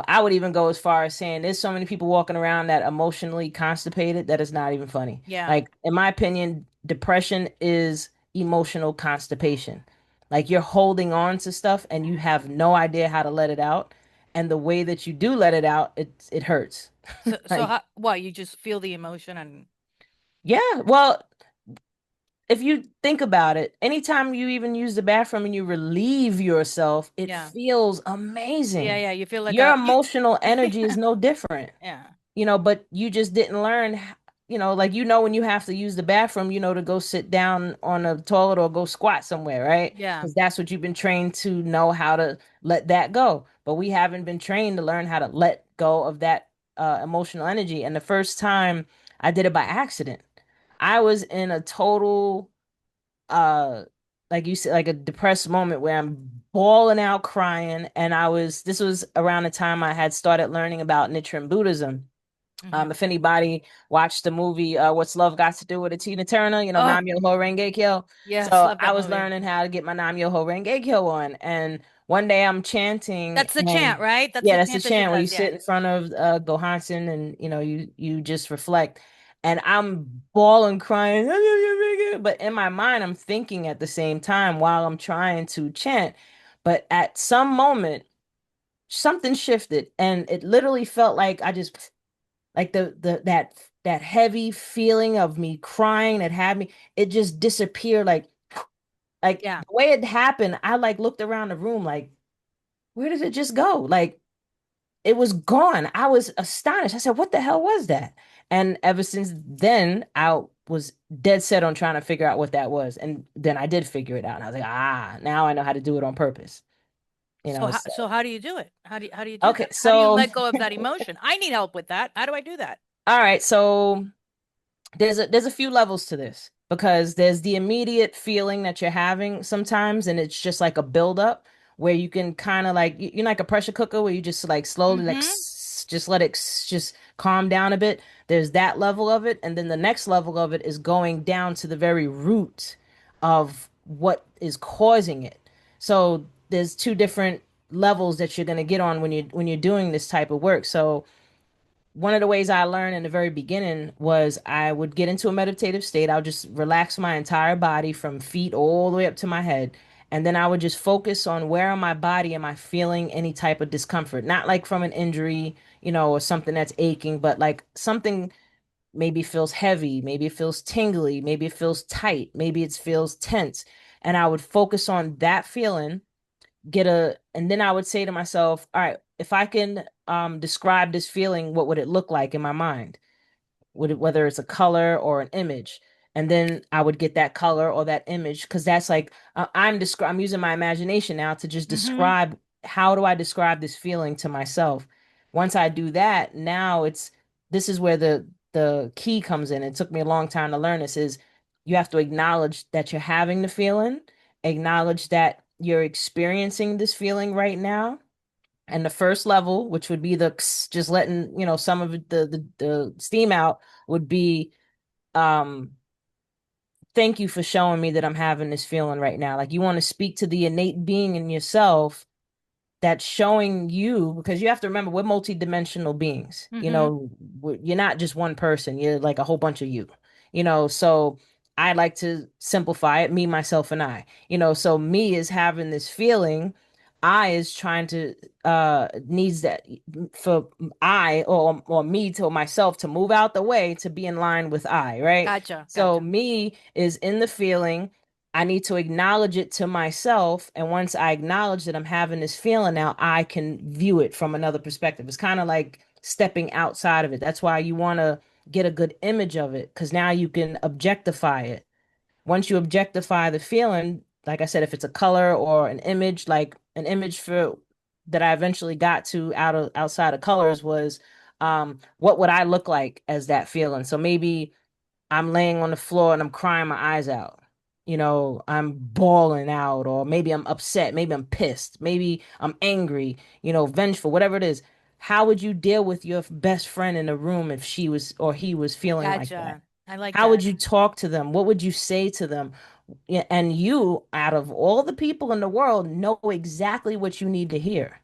I would even go as far as saying there's so many people walking around that emotionally constipated that it's not even funny. yeah. Like, in my opinion, depression is emotional constipation. Like you're holding on to stuff and you have no idea how to let it out. And the way that you do let it out, it hurts. So Like, how, what, you just feel the emotion and yeah, well, if you think about it, anytime you even use the bathroom and you relieve yourself, it yeah. feels Yeah, amazing. yeah, you feel like Your a you emotional energy is no different, yeah. but you just didn't learn, like, when you have to use the bathroom, to go sit down on a toilet or go squat somewhere, right? Yeah. Because that's what you've been trained to know how to let that go. But we haven't been trained to learn how to let go of that emotional energy. And the first time I did it by accident, I was in a total uh like you said, like a depressed moment where I'm bawling out crying. And this was around the time I had started learning about Nichiren Buddhism. Hmm. If anybody watched the movie What's Love Got to Do with It, Tina Turner, Oh, Nam Myoho Renge Kyo. yes, So love I that was movie. learning how to get my Nam Myoho Renge Kyo on. And one day I'm chanting That's the chant, and right? That's yeah, the that's the chant that she chant where you does. Yeah. sit in front of Gohansen and you just reflect. And I'm bawling, crying, but in my mind I'm thinking at the same time while I'm trying to chant. But at some moment, something shifted and it literally felt like I just like that heavy feeling of me crying that had me, it just disappeared. Like Yeah. the way it happened, I like looked around the room like, where did it just go? Like it was gone. I was astonished. I said, what the hell was that? And ever since then, I was dead set on trying to figure out what that was. And then I did figure it out. And I was like, now I know how to do it on purpose. So So how do you do it? How do you do okay, that? How do you so let go of that emotion? I need help with that. How do I do that? all right, so there's a few levels to this because there's the immediate feeling that you're having sometimes, and it's just like a buildup where you can kind of like like a pressure cooker where you just like slowly like Hmm. just let it just calm down a bit. There's that level of it, and then the next level of it is going down to the very root of what is causing it. So there's two different levels that you're going to get on when you're doing this type of work. So one of the ways I learned in the very beginning was I would get into a meditative state. I'll just relax my entire body from feet all the way up to my head. And then I would just focus on where in my body am I feeling any type of discomfort, not like from an injury, or something that's aching, but like something maybe feels heavy, maybe it feels tingly, maybe it feels tight, maybe it feels tense. And I would focus on that feeling, and then I would say to myself, all right, if I can describe this feeling, what would it look like in my mind? Whether it's a color or an image, and then I would get that color or that image, because that's like I'm using my imagination now to just Mm-hmm. describe, how do I describe this feeling to myself. Once I do that, now this is where the key comes in. It took me a long time to learn this. Is you have to acknowledge that you're having the feeling, acknowledge that you're experiencing this feeling right now. And the first level, which would be just letting, some of the steam out, would be, um, thank you for showing me that I'm having this feeling right now. Like, you want to speak to the innate being in yourself that's showing you, because you have to remember, we're multidimensional beings. Mm-hmm. You're not just one person, you're like a whole bunch of you. So I like to simplify it, me, myself, and I. So me is having this feeling, I is trying to needs that for I, or me, to myself, to move out the way to be in line with I, right? Gotcha. So Gotcha. me is in the feeling, I need to acknowledge it to myself. And once I acknowledge that I'm having this feeling, now I can view it from another perspective. It's kind of like stepping outside of it. That's why you want to get a good image of it, because now you can objectify it. Once you objectify the feeling, like I said, if it's a color or an image, like an image for that I eventually got to outside of colors was, what would I look like as that feeling? So maybe I'm laying on the floor and I'm crying my eyes out. I'm bawling out, or maybe I'm upset, maybe I'm pissed, maybe I'm angry, vengeful, whatever it is. How would you deal with your best friend in a room if she was or he was feeling like that? Gotcha. I like How would that. you talk to them? What would you say to them? Yeah, and you, out of all the people in the world, know exactly what you need to hear,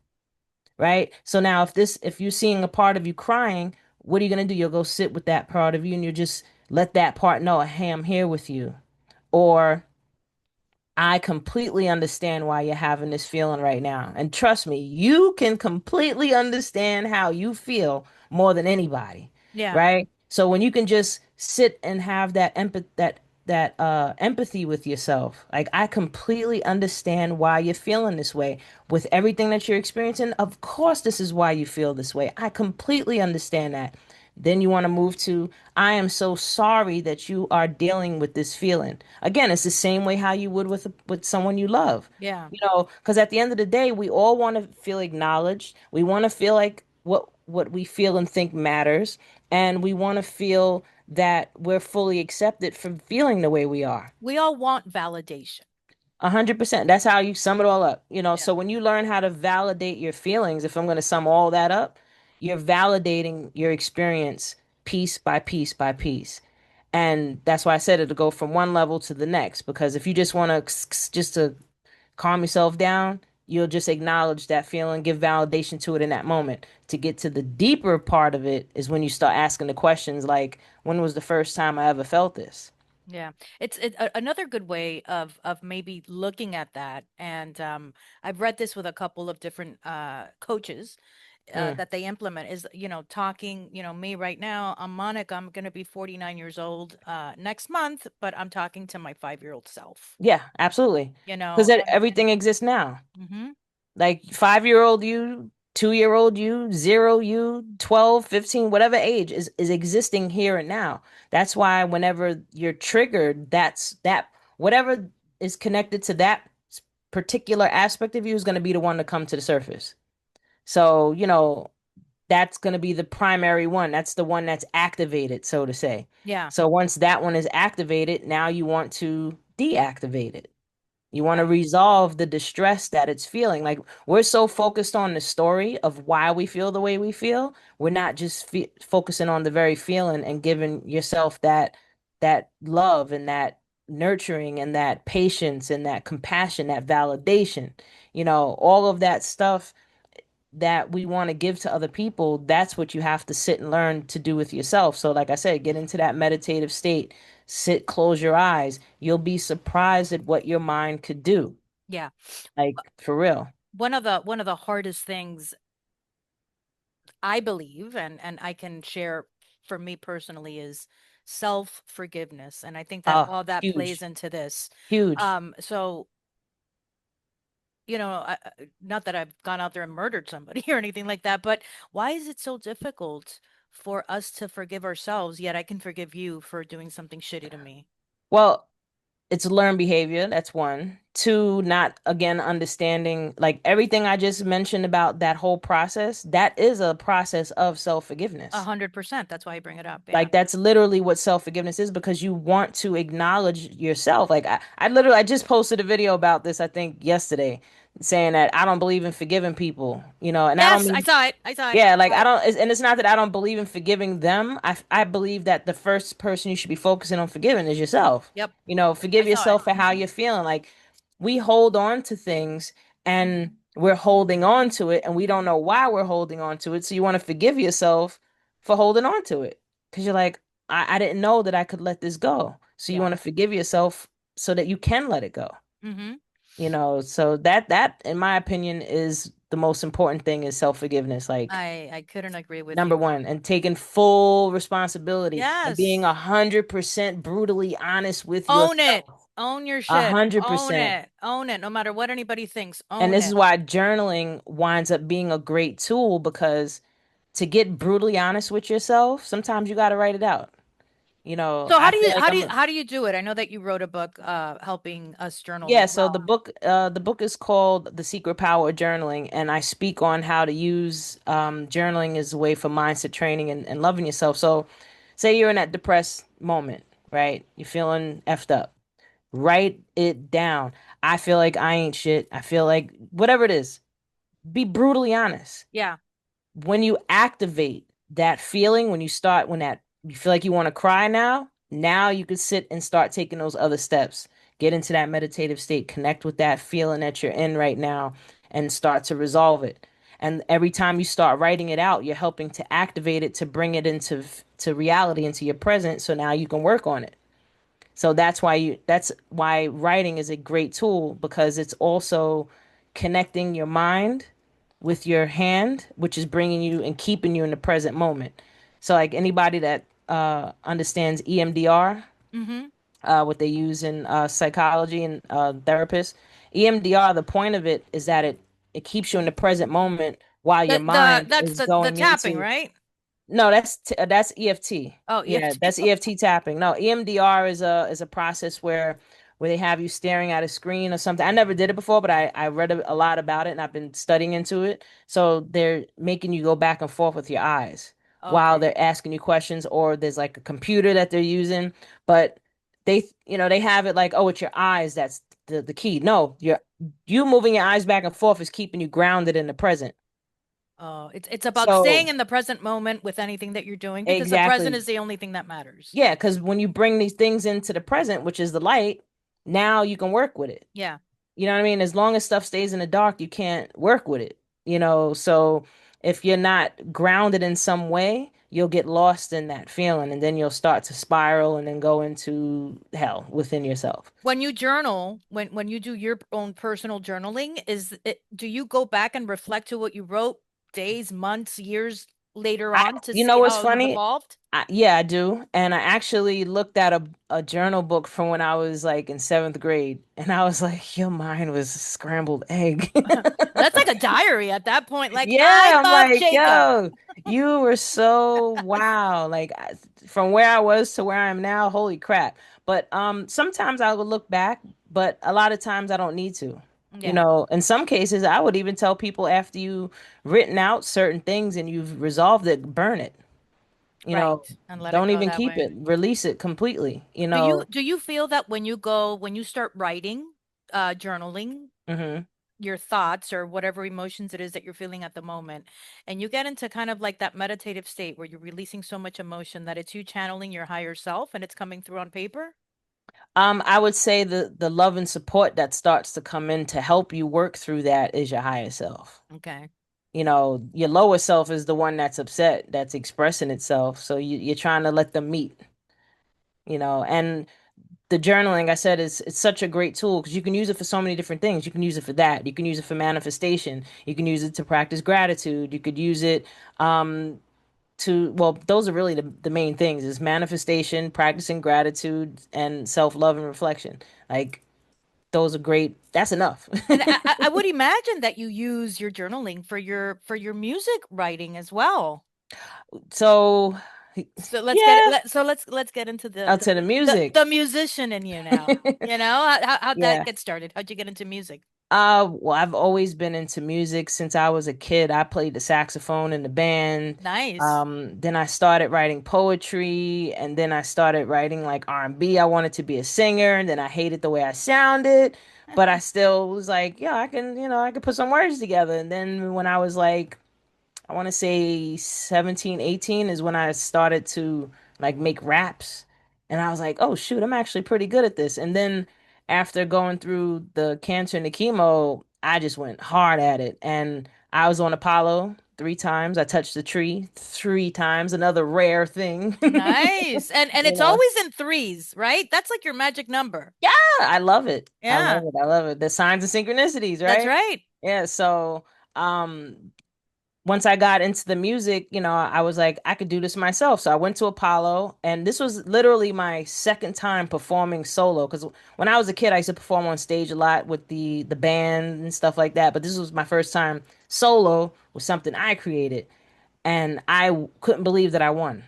right? So now if you're seeing a part of you crying, what are you gonna do? You'll go sit with that part of you and you just let that part know, hey, I'm here with you. Or, I completely understand why you're having this feeling right now. And trust me, you can completely understand how you feel more than anybody, Yeah. right? So when you can just sit and have that empathy with yourself, like, I completely understand why you're feeling this way with everything that you're experiencing. Of course, this is why you feel this way. I completely understand that. Then you want to move to, I am so sorry that you are dealing with this feeling. Again, it's the same way how you would with someone you love. Yeah. Because at the end of the day, we all want to feel acknowledged. We want to feel like what we feel and think matters, and we want to feel that we're fully accepted for feeling the way we are. We all want validation. 100%. That's how you sum it all up. Yeah. So when you learn how to validate your feelings, if I'm going to sum all that up, you're validating your experience piece by piece by piece. And that's why I said it'll go from one level to the next. Because if you just want to just to calm yourself down, you'll just acknowledge that feeling, give validation to it in that moment. To get to the deeper part of it is when you start asking the questions like, when was the first time I ever felt this? Yeah, another good way of maybe looking at that, and I've read this with a couple of different coaches Mm, that they implement is, talking, me right now, I'm Monica, I'm going to be 49 years old next month, but I'm talking to my 5-year-old self, yeah, absolutely. you Because know, everything exists now. mm-hmm, Like 5-year-old you, 2-year-old you, zero you, 12, 15, whatever age is existing here and now. That's why whenever you're triggered, whatever is connected to that particular aspect of you is going to be the one to come to the surface. So, that's going to be the primary one. That's the one that's activated, so to say. yeah, So once that one is activated, now you want to deactivate it. You want to right, resolve the distress that it's feeling. Like, we're so focused on the story of why we feel the way we feel. We're not just focusing on the very feeling and giving yourself that love and that nurturing and that patience and that compassion, that validation. All of that stuff that we want to give to other people, that's what you have to sit and learn to do with yourself. So, like I said, get into that meditative state, sit, close your eyes. You'll be surprised at what your mind could do. Yeah. Like for real. One of the hardest things I believe, and I can share for me personally, is self-forgiveness. And I think that Oh, all that plays huge, into this. huge. So, not that I've gone out there and murdered somebody or anything like that, but why is it so difficult for us to forgive ourselves, yet I can forgive you for doing something shitty to me? Well, it's learned behavior. That's one. Two, not again understanding like everything I just mentioned about that whole process. That is a process of A self-forgiveness. 100%. That's why I bring it up. Yeah. Like that's literally what self-forgiveness is because you want to acknowledge yourself. Like I just posted a video about this, I think yesterday, saying that I don't believe in forgiving people, and I don't Yes, I mean saw it. I saw it. yeah, I like saw it. and it's not that I don't believe in forgiving them. I believe that the first person you should be focusing on forgiving is yourself. Yep. I Forgive saw it. yourself for how you're feeling. Like we hold on to things and we're holding on to it and we don't know why we're holding on to it. So you want to forgive yourself for holding on to it because you're like, I didn't know that I could let this go. So you Yeah. want to forgive yourself so that you can let it go. Mm-hmm. So that in my opinion is the most important thing is self-forgiveness. Like I couldn't agree with you number more. one, and taking full responsibility and being Yes. 100% brutally honest with Own yourself. it. Own your A shit. hundred Own percent. it. Own it. No matter what anybody thinks, And own this is it. why journaling winds up being a great tool because to get brutally honest with yourself, sometimes you got to write it out. So how I do feel you like how do you I'm how do you do it? I know that you wrote a book helping us journal Yeah, as so well. the book is called The Secret Power of Journaling, and I speak on how to use journaling as a way for mindset training and loving yourself. So, say you're in that depressed moment, right? You're feeling effed up. Write it down. I feel like I ain't shit. I feel like whatever it is. Be brutally honest. Yeah. When you activate that feeling, when that you feel like you want to cry now you could sit and start taking those other steps. Get into that meditative state, connect with that feeling that you're in right now, and start to resolve it. And every time you start writing it out, you're helping to activate it to bring it into to reality, into your present. So now you can work on it. So that's why writing is a great tool because it's also connecting your mind with your hand, which is bringing you and keeping you in the present moment. So like anybody that understands EMDR, Mm-hmm. what they use in psychology and therapists, EMDR, the point of it is that it keeps you in the present moment while your The mind that's is the going tapping, into right? no, that's EFT. Oh, Yeah, EFT. that's EFT tapping. No, EMDR is a process where they have you staring at a screen or something. I never did it before, but I read a lot about it and I've been studying into it. So they're making you go back and forth with your eyes while Okay. they're asking you questions, or there's like a computer that they're using, but they have it like, oh, it's your eyes that's the key. No, you moving your eyes back and forth is keeping you grounded in the present. Oh, it's about staying So in the present moment with anything that you're doing because the present exactly. is the only thing that matters. Yeah, because when you bring these things into the present, which is the light, now you can work with it. Yeah. You know what I mean? As long as stuff stays in the dark, you can't work with it. So if you're not grounded in some way, you'll get lost in that feeling and then you'll start to spiral and then go into hell within yourself. When you journal, when you do your own personal journaling, do you go back and reflect to what you wrote days, months, years later on to You see know what's how you've funny? evolved? Yeah, I do. And I actually looked at a journal book from when I was like in seventh grade, and I was like, your mind was a scrambled egg. That's like a diary at that point. Like, I Yeah, I'm love like, Jacob. yo, you were so wow. Like from where I was to where I am now, holy crap. But sometimes I would look back, but a lot of times I don't need to. Yeah, In some cases, I would even tell people after you written out certain things and you've resolved it, burn it. You right. know, And let it don't go even that keep way. it, release it completely, Do you feel that when you start writing, journaling hmm your thoughts or whatever emotions it is that you're feeling at the moment, and you get into kind of like that meditative state where you're releasing so much emotion that it's you channeling your higher self and it's coming through on paper? I would say the love and support that starts to come in to help you work through that is your higher self. Okay. Your lower self is the one that's upset, that's expressing itself. So you're trying to let them meet, and the journaling, I said, is it's such a great tool because you can use it for so many different things. You can use it for that. You can use it for manifestation. You can use it to practice gratitude. You could use it um, well, those are really the main things is manifestation, practicing gratitude, and self-love and reflection. Like those are great. That's enough. And I would imagine that you use your journaling for your music writing as well. So, So let's get it. yeah, Let's get into out to the music. the musician in you now. You know, how'd that Yeah. get started? How'd you get into music? Well, I've always been into music since I was a kid. I played the saxophone in the band. Nice. Then I started writing poetry, and then I started writing like R&B. I wanted to be a singer, and then I hated the way I sounded, but I still was like, yeah, I can, I can put some words together. And then when I was like I want to say 17, 18 is when I started to like make raps. And I was like, oh shoot, I'm actually pretty good at this. And then after going through the cancer and the chemo, I just went hard at it. And I was on Apollo 3 times. I touched the tree 3 times, another rare thing. Nice. And You it's know. always in threes, right? That's like your magic number. Yeah, I love it. I love Yeah, it. I love it. The signs and synchronicities, that's right? right. Yeah, so once I got into the music, I was like, I could do this myself. So I went to Apollo, and this was literally my second time performing solo. Because when I was a kid, I used to perform on stage a lot with the band and stuff like that. But this was my first time solo with something I created, and I couldn't believe that I won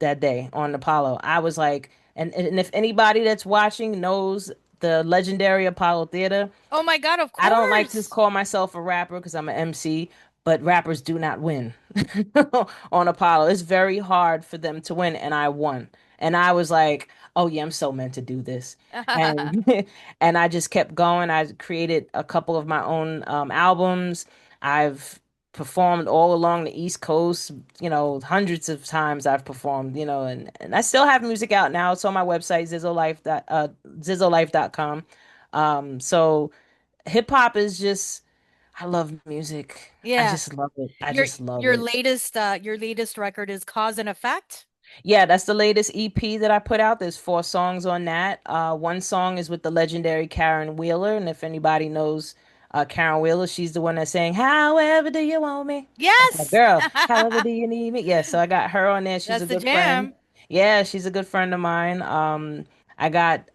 that day on Apollo. I was like, and if anybody that's watching knows the legendary Apollo Theater, Oh my God, of I don't like to course. call myself a rapper because I'm an MC, but rappers do not win on Apollo. It's very hard for them to win, and I won. And I was like, "Oh yeah, I'm so meant to do this." And and I just kept going. I created a couple of my own albums. I've performed all along the East Coast, hundreds of times I've performed, and I still have music out now. It's on my website, zizzolife.com. So hip hop is just, I love music. I Yeah. just love it. I just love Your it. latest record is Cause and Effect. Yeah, that's the latest EP that I put out. There's 4 songs on that. One song is with the legendary Karen Wheeler, and if anybody knows Karen Wheeler, she's the one that's saying, "However do you want me?" That's my Yes. girl. However do you need me? Yeah, so I got her on there. She's That's a the good friend. jam. Yeah, she's a good friend of mine. I got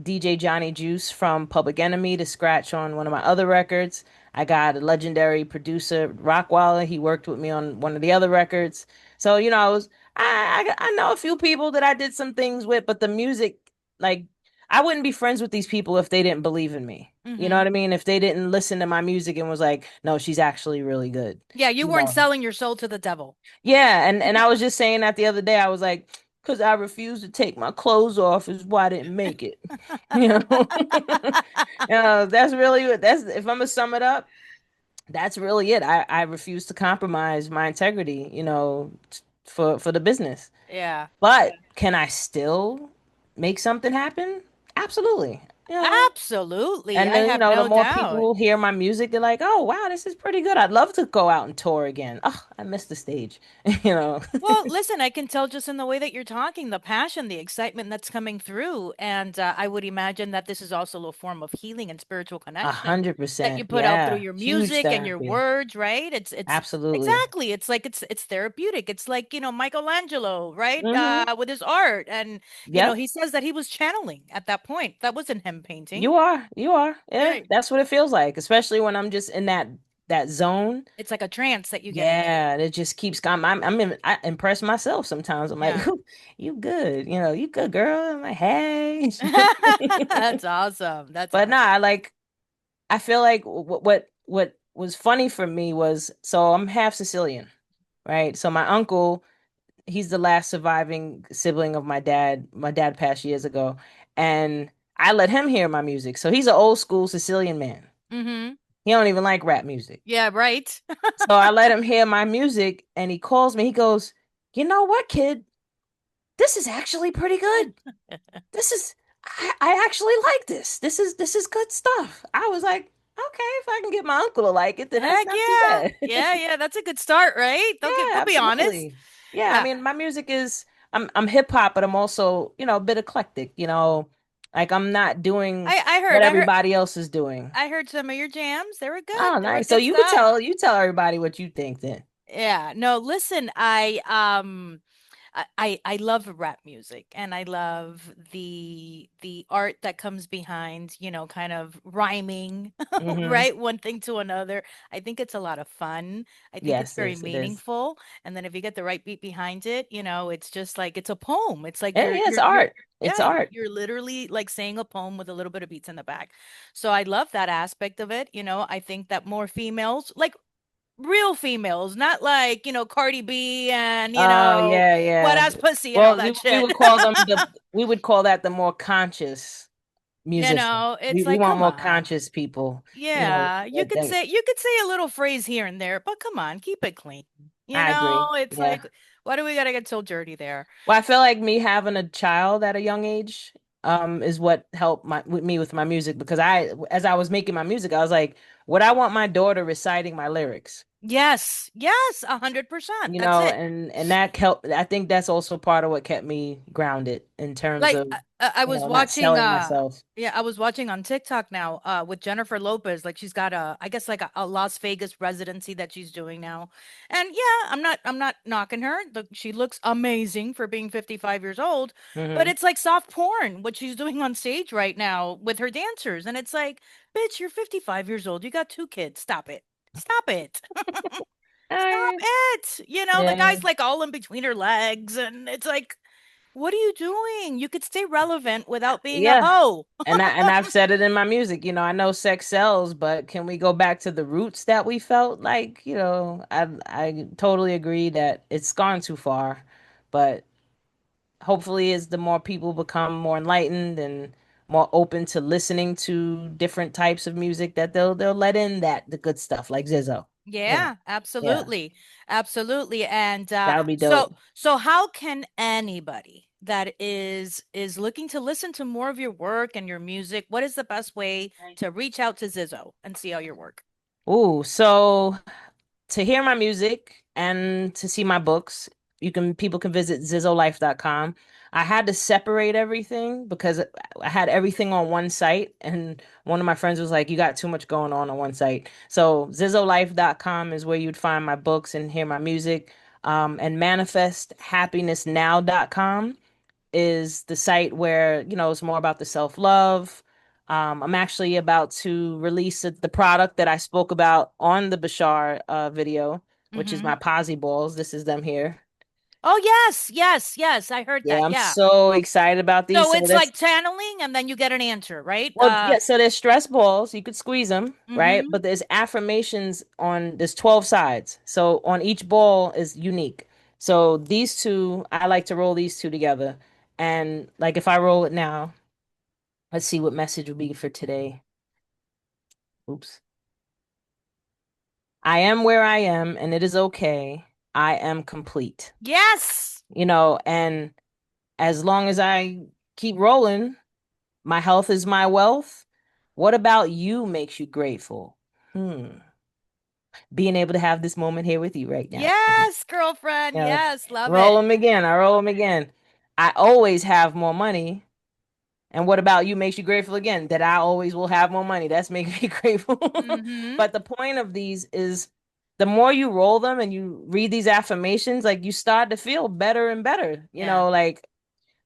DJ Johnny Juice from Public Enemy to scratch on one of my other records. I got a legendary producer, Rockwaller. He worked with me on one of the other records. So, I know a few people that I did some things with, but the music, like, I wouldn't be friends with these people if they didn't believe in me. You know Hmm. what I mean? If they didn't listen to my music and was like, no, she's actually really good. Yeah, you You weren't know? selling your soul to the devil. Yeah, and I was just saying that the other day. I was like, because I refused to take my clothes off is why I didn't make it. You know? That's really what that's if I'm gonna sum it up, that's really it. I refuse to compromise my integrity, for the business. Yeah. But can I still make something happen? Absolutely. Absolutely. And I then, have the no more doubt. people hear my music, they're like, "Oh, wow, this is pretty good. I'd love to go out and tour again." Oh, I missed the stage, you know. Well, listen, I can tell just in the way that you're talking, the passion, the excitement that's coming through. And I would imagine that this is also a form of healing and spiritual A connection hundred that you percent. put out through Yeah. your Huge music and your therapy. words, right? It's Absolutely. exactly. It's like it's therapeutic. It's like, Michelangelo, right? Mm-hmm. With his art. And, Yep. he says that he was channeling at that point. That wasn't him painting. You are. You are. Yeah. Right. That's what it feels like, especially when I'm just in that zone. It's like a trance that you get into. Yeah, it just keeps coming. I impress myself sometimes. I'm like, Yeah. you good, you good, girl. I'm like, hey. That's awesome. That's But nah, awesome. I feel like what was funny for me was so I'm half Sicilian, right? So my uncle, he's the last surviving sibling of my dad. My dad passed years ago, and I let him hear my music. So he's an old school Sicilian man. Mm-hmm. He don't even like rap music. Yeah, right. So I let him hear my music, and he calls me. He goes, "You know what, kid? This is actually pretty good. This is I actually like this. This is good stuff." I was like, "Okay, if I can get my uncle to like it, then that's Heck not too yeah. bad." Yeah, yeah, that's a good start, right? Yeah, They'll be honest. absolutely. Yeah, I Yeah. mean, my music is I'm hip hop, but I'm also, a bit eclectic. Like I'm not doing I what heard, I heard, everybody else is doing. I heard some of your jams. They were good. Oh, They were nice. So good stuff. you tell everybody what you think then. Yeah. No, listen, I love rap music and I love the art that comes behind, kind of rhyming, Hmm. right? One thing to another. I think it's a lot of fun. I think it's Yes, very yes, it is. meaningful. And then if you get the right beat behind it, it's just like it's a poem. It's like Yeah, yeah, it's art. It's yeah, art. you're literally like saying a poem with a little bit of beats in the back. So I love that aspect of it. I think that more females, like real females, not like, Cardi B and, Oh, yeah, wet yeah. ass pussy and all Well, that we shit. would call them we would call that the more conscious musician. It's We like, want come more on. conscious people, Yeah, that you could say a little phrase here and there, but come on, keep it clean. I agree. It's Yeah. like, why do we gotta get so dirty there? Well, I feel like me having a child at a young age, is what helped me with my music because as I was making my music, I was like, would I want my daughter reciting my lyrics? Yes, yes, 100%. That's it. And that helped. I think that's also part of what kept me grounded in terms Like of, I was not watching selling myself. yeah, I was watching on TikTok now with Jennifer Lopez. Like she's got I guess like a Las Vegas residency that she's doing now. And yeah, I'm not knocking her. She looks amazing for being 55 years old, but Hmm. it's like soft porn what she's doing on stage right now with her dancers. And it's like, bitch, you're 55 years old. You got two kids. Stop it. Stop it. Stop Uh, it. The yeah. guy's like all in between her legs and it's like, what are you doing? You could stay relevant without being a Yeah. hoe. And I've said it in my music, I know sex sells, but can we go back to the roots that we felt like, I totally agree that it's gone too far. But hopefully as the more people become more enlightened and more open to listening to different types of music, that they'll let in the good stuff like Zizzo. Yeah. Yeah, Yeah. absolutely. Absolutely. And That'll be so dope. so how can anybody that is looking to listen to more of your work and your music, what is the best way to reach out to Zizzo and see all your work? Ooh, so to hear my music and to see my books, people can visit zizzolife.com. I had to separate everything because I had everything on one site, and one of my friends was like, "You got too much going on one site." So zizzolife.com is where you'd find my books and hear my music. And manifesthappinessnow.com is the site where, it's more about the self-love. I'm actually about to release the product that I spoke about on the Bashar video, which is Mm-hmm. my posi balls. This is them here. Oh yes, yes, yes. I heard Yeah, that. I'm Yeah. so excited about these. So So it's that's like channeling and then you get an answer, right? well, yeah, so there's stress balls. You could squeeze them, right? Mm-hmm. But there's affirmations there's 12 sides. So on each ball is unique. So these two, I like to roll these two together. And like if I roll it now, let's see what message would be for today. Oops. I am where I am, and it is okay. I am complete. Yes. And as long as I keep rolling, my health is my wealth. What about you makes you grateful? Being able to have this moment here with you right now. Yes, girlfriend. Yeah. Yes, love Roll it. them again. I roll them again. I always have more money. And what about you makes you grateful again? That I always will have more money. That's making me grateful. Mm-hmm. But the point of these is the more you roll them and you read these affirmations, like you start to feel better and better. Yeah. Like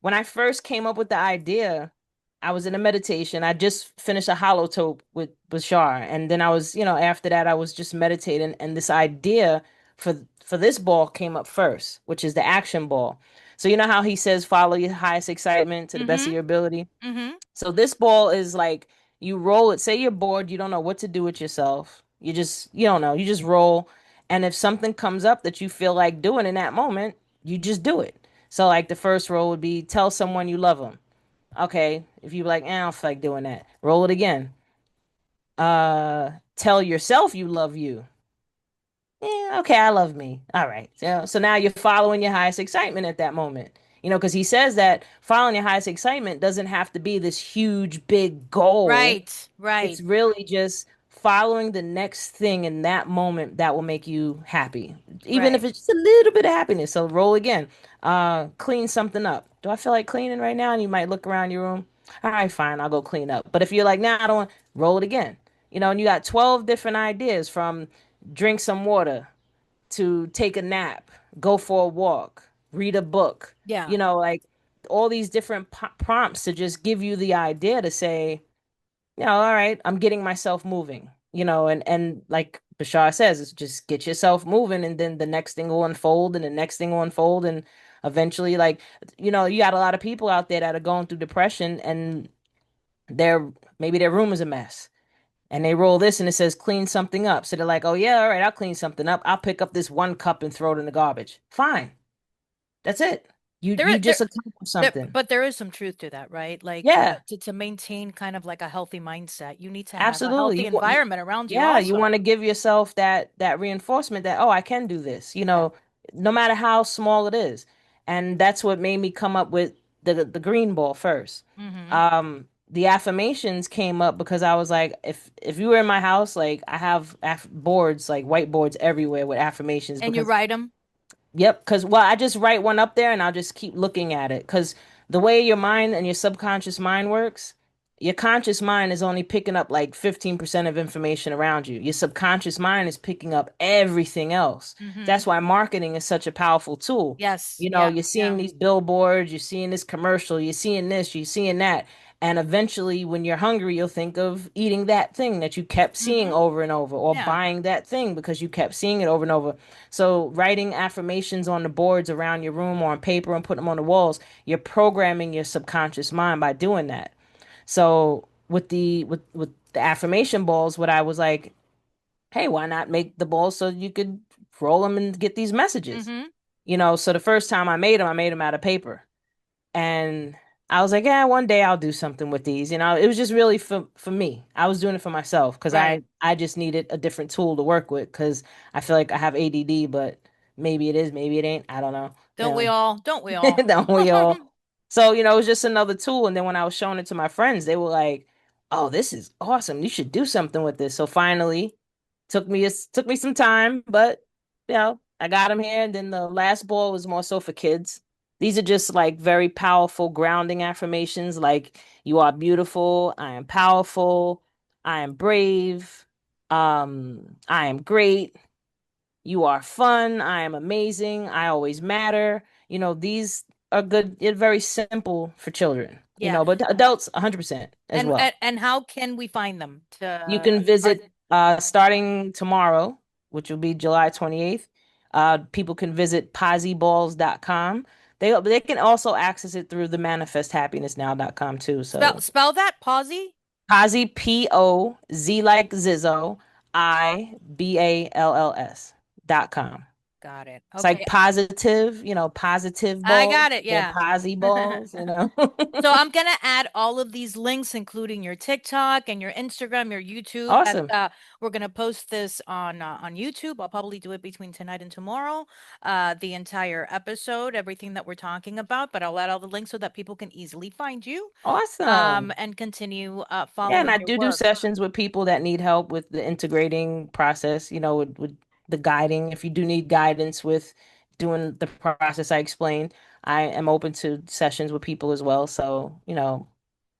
when I first came up with the idea, I was in a meditation. I just finished a holotope with Bashar. And then I was, after that, I was just meditating. And this idea for this ball came up first, which is the action ball. So you know how he says follow your highest excitement to the best Mm-hmm. of your ability? Mm-hmm. So this ball is like you roll it. Say you're bored, you don't know what to do with yourself. You don't know. You just roll. And if something comes up that you feel like doing in that moment, you just do it. So like the first roll would be tell someone you love them. Okay, if you like, I don't feel like doing that. Roll it again. Tell yourself you love you. Yeah, okay, I love me. All right. So now you're following your highest excitement at that moment. Because he says that following your highest excitement doesn't have to be this huge, big goal. Right. It's Right. really just following the next thing in that moment that will make you happy, even if Right. it's just a little bit of happiness. So roll again. Clean something up. Do I feel like cleaning right now? And you might look around your room. All right, fine, I'll go clean up. But if you're like, nah, I don't want, roll it again. And you got 12 different ideas from drink some water to take a nap, go for a walk, read a book, Yeah. like all these different prompts to just give you the idea to say, all right, I'm getting myself moving, and like Bashar says, it's just get yourself moving, and then the next thing will unfold, and the next thing will unfold, and eventually, like, you got a lot of people out there that are going through depression, and maybe their room is a mess. And they roll this and it says clean something up. So they're like, oh yeah, all right, I'll clean something up. I'll pick up this one cup and throw it in the garbage. Fine. That's it. You There, you there, just accomplished there, something. but there is some truth to that, right? Like Yeah. to maintain kind of like a healthy mindset, you need to have a Absolutely. healthy environment around you Yeah, you also. want to give yourself that reinforcement that, oh, I can do this, Yeah. no matter how small it is. And that's what made me come up with the green ball first. Mm-hmm. The affirmations came up because I was like, if you were in my house, like I have boards, like whiteboards everywhere with affirmations And you because write them. Yep, because well, I just write one up there and I'll just keep looking at it. Because the way your mind and your subconscious mind works, your conscious mind is only picking up like 15% of information around you. Your subconscious mind is picking up everything else. Mm-hmm. That's why marketing is such a powerful tool. Yes. Yeah. You're seeing Yeah. these billboards, you're seeing this commercial, you're seeing this, you're seeing that. And eventually, when you're hungry, you'll think of eating that thing that you kept seeing Mm-hmm. over and over, or Yeah. buying that thing because you kept seeing it over and over. So, writing affirmations on the boards around your room or on paper and putting them on the walls, you're programming your subconscious mind by doing that. So, with the affirmation balls, what I was like, hey, why not make the balls so you could roll them and get these messages? Mm-hmm. So the first time I made them out of paper. And I was like, yeah, one day I'll do something with these. It was just really for me. I was doing it for myself because Right. I just needed a different tool to work with because I feel like I have ADD, but maybe it is, maybe it ain't. I don't know. Don't we all? Don't we all? Don't we all? So, it was just another tool. And then when I was showing it to my friends, they were like, oh, this is awesome. You should do something with this. So finally, took me some time, but I got them here. And then the last ball was more so for kids. These are just like very powerful grounding affirmations like you are beautiful, I am powerful, I am brave, I am great, you are fun, I am amazing, I always matter. These are good, they're very simple for children, Yeah. but adults 100% as And, well. and how can we find them You to can are visit starting tomorrow, which will be July 28th. People can visit possyballs.com. They can also access it through the manifesthappinessnow.com too. So spell that posy? Posy, POZ like Zizzo, IBALLS.com. Got it. It's like Okay. positive, positive I balls. got it. They're Yeah. posy balls. So I'm gonna add all of these links, including your TikTok and your Instagram, your YouTube. And Awesome. we're gonna post this on YouTube. I'll probably do it between tonight and tomorrow. The entire episode, everything that we're talking about. But I'll add all the links so that people can easily find you, Awesome. and continue Yeah, and following I your do work. sessions with people that need help with the integrating process, with the guiding. If you do need guidance with doing the process I explained, I am open to sessions with people as well. So,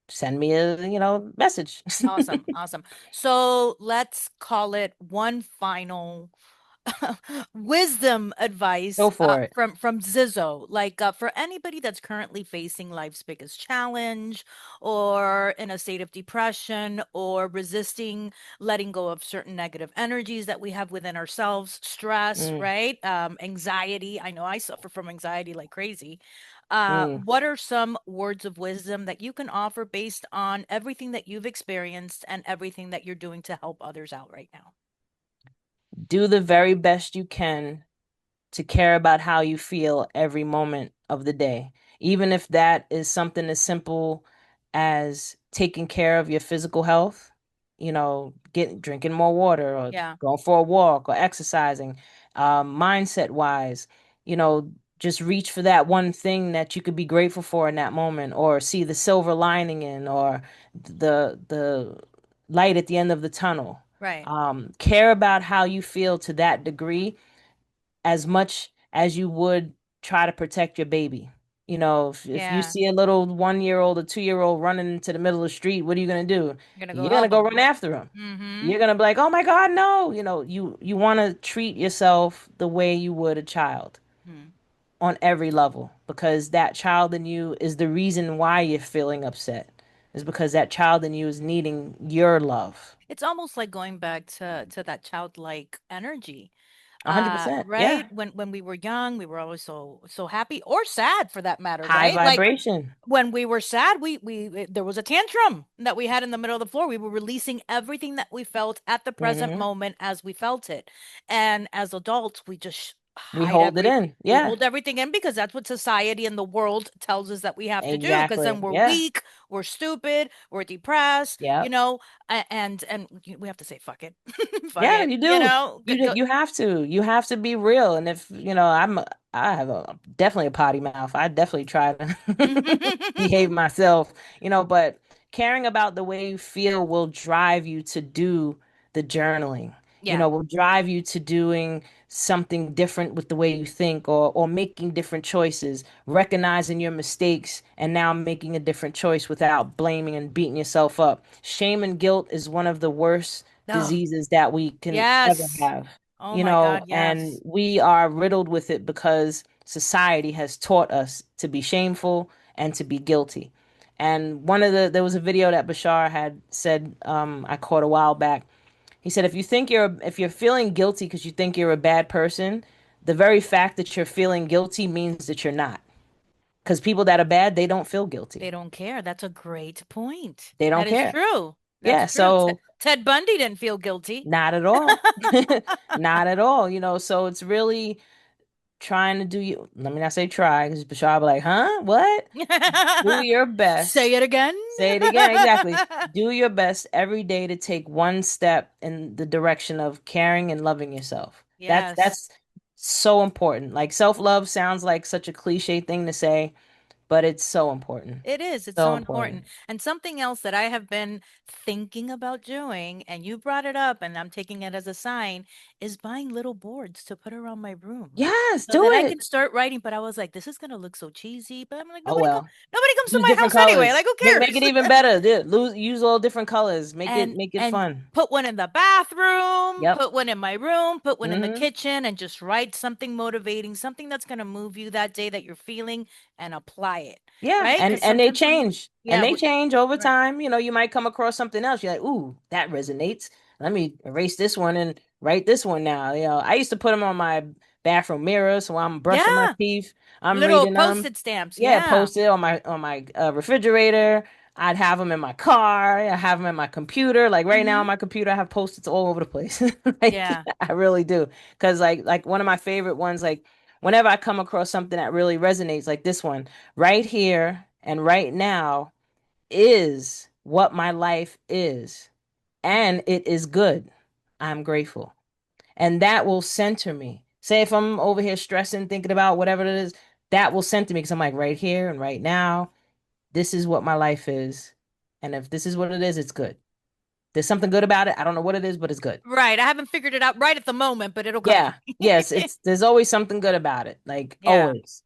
send me a, message. Awesome, awesome. So let's call it one final wisdom advice Go for it. from Zizzo, like for anybody that's currently facing life's biggest challenge, or in a state of depression, or resisting letting go of certain negative energies that we have within ourselves, stress, Mm, right? Anxiety. I know I suffer from anxiety like crazy. mm. What are some words of wisdom that you can offer based on everything that you've experienced and everything that you're doing to help others out right now? Do the very best you can to care about how you feel every moment of the day, even if that is something as simple as taking care of your physical health, getting drinking more water or Yeah, going for a walk or exercising, mindset wise, you know, just reach for that one thing that you could be grateful for in that moment or see the silver lining in or the light at the end of the tunnel. right. Care about how you feel to that degree as much as you would try to protect your baby. If you Yeah. see a little 1 year old or 2 year old running into the middle of the street, what are you gonna do? You're gonna go You're gonna help go them. run after him. Mm-hmm. You're gonna be like, "Oh my God, no!" You want to treat yourself the way you would a child Hmm. on every level because that child in you is the reason why you're feeling upset. Is because that child in you is needing your love. It's almost like going back to that childlike energy. 100%. Right? Yeah. When we were young, we were always so happy or sad for that matter, High right? Like vibration. when we were sad, there was a tantrum that we had in the middle of the floor. We were releasing everything that we felt at the present Hmm. moment as we felt it. And as adults, we just We hide hold it everything. in. We Yeah. hold everything in because that's what society and the world tells us that we have to do. Because then Exactly. we're Yeah. weak, we're stupid, we're depressed, Yep. and we have to say fuck it, fuck Yeah, it, you do. Go, go. You have to. You have to be real. And if, I have definitely a potty mouth. I definitely try to behave myself, but caring about the way you feel will drive you to do the journaling. Yeah. Will drive you to doing something different with the way you think or making different choices, recognizing your mistakes and now making a different choice without blaming and beating yourself up. Shame and guilt is one of the worst No. diseases that we can ever Yes. have, Oh my God, and yes. we are riddled with it because society has taught us to be shameful and to be guilty. And there was a video that Bashar had said, I caught a while back. He said, if you're feeling guilty because you think you're a bad person, the very fact that you're feeling guilty means that you're not. Because people that are bad, they don't feel guilty. They don't care. That's a great point. They don't That is care. true. That's Yeah, true. so Ted Bundy didn't feel guilty. not at all. Not at all. So it's really trying to do you. Let me not say try, because Bashar be like, huh? What? Do your Say best. it again. Say it again. Exactly. Do your best every day to take one step in the direction of caring and loving yourself. Yes. That's so important. Like self-love sounds like such a cliche thing to say, but it's so important. It is. It's So so important. important. And something else that I have been thinking about doing, and you brought it up, and I'm taking it as a sign, is buying little boards to put around my room Yes, so do that I it. can start writing. But I was like, this is gonna look so cheesy. But I'm like, Oh well. nobody comes to Use my different house anyway. colors. Like, who Make cares? it even better. Use all different colors. Make it And fun. put one in the bathroom, Yep. put one in my room, put one in the Hmm. kitchen, and just write something motivating, something that's gonna move you that day that you're feeling, and apply it. Yeah, Right? and Because and they sometimes when change. And yeah, they change over right. time. You might come across something else. You're like, "Ooh, that resonates. Let me erase this one and write this one now." I used to put them on my bathroom mirror so I'm brushing my Yeah, teeth, I'm little reading them. post-it stamps. Yeah, Yeah. post it on my refrigerator. I'd have them in my car. I have them in my computer. Like right now on Hmm. my computer, I have post-its all over the place. Like Yeah. I really do. Because like one of my favorite ones, like whenever I come across something that really resonates, like this one, right here and right now is what my life is, and it is good. I'm grateful. And that will center me. Say if I'm over here stressing, thinking about whatever it is, that will center me because I'm like right here and right now, this is what my life is. And if this is what it is, it's good. There's something good about it. I don't know what it is, but it's good. Right. I haven't figured it out right at the moment, but it'll come to Yeah. me. Yes, it's there's always something good about it. Like Yeah. always.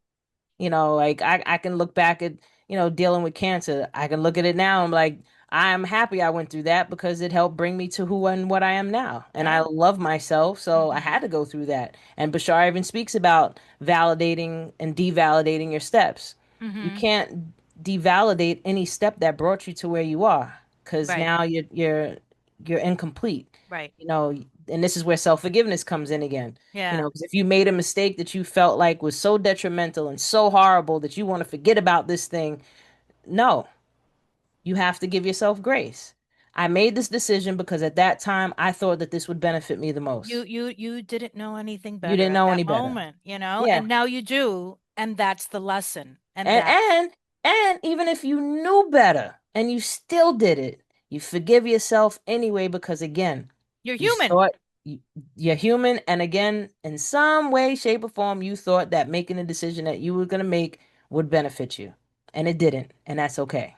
Like I can look back at, dealing with cancer. I can look at it now and be like, I'm happy I went through that because it helped bring me to who and what I am now. And I Yeah. love myself, so I Hmm. had to go through that. And Bashar even speaks about validating and devalidating your steps. You Hmm. can't devalidate any step that brought you to where you are because Right. now you're incomplete. Right. You know, and this is where self-forgiveness comes in again. Yeah. Because if you made a mistake that you felt like was so detrimental and so horrible that you want to forget about this thing, no, you have to give yourself grace. I made this decision because at that time I thought that this would benefit me the You most. you you didn't know anything You better didn't at know that any better. moment, Yeah. and now you do, and that's the lesson. And And that's and and even if you knew better and you still did it, you forgive yourself anyway because again, you're you human. thought you, you're human, and again, in some way, shape, or form, you thought that making a decision that you were going to make would benefit you, and it didn't, and that's okay.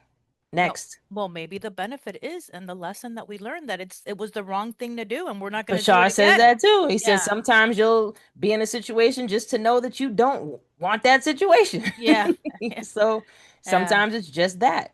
Well, next. well, maybe the benefit is and the lesson that we learned that it was the wrong thing to do and we're not going to do it Bashar says again. that too. He says Yeah. sometimes you'll be in a situation just to know that you don't want that situation. Yeah. Yeah. So Yeah. sometimes it's just that,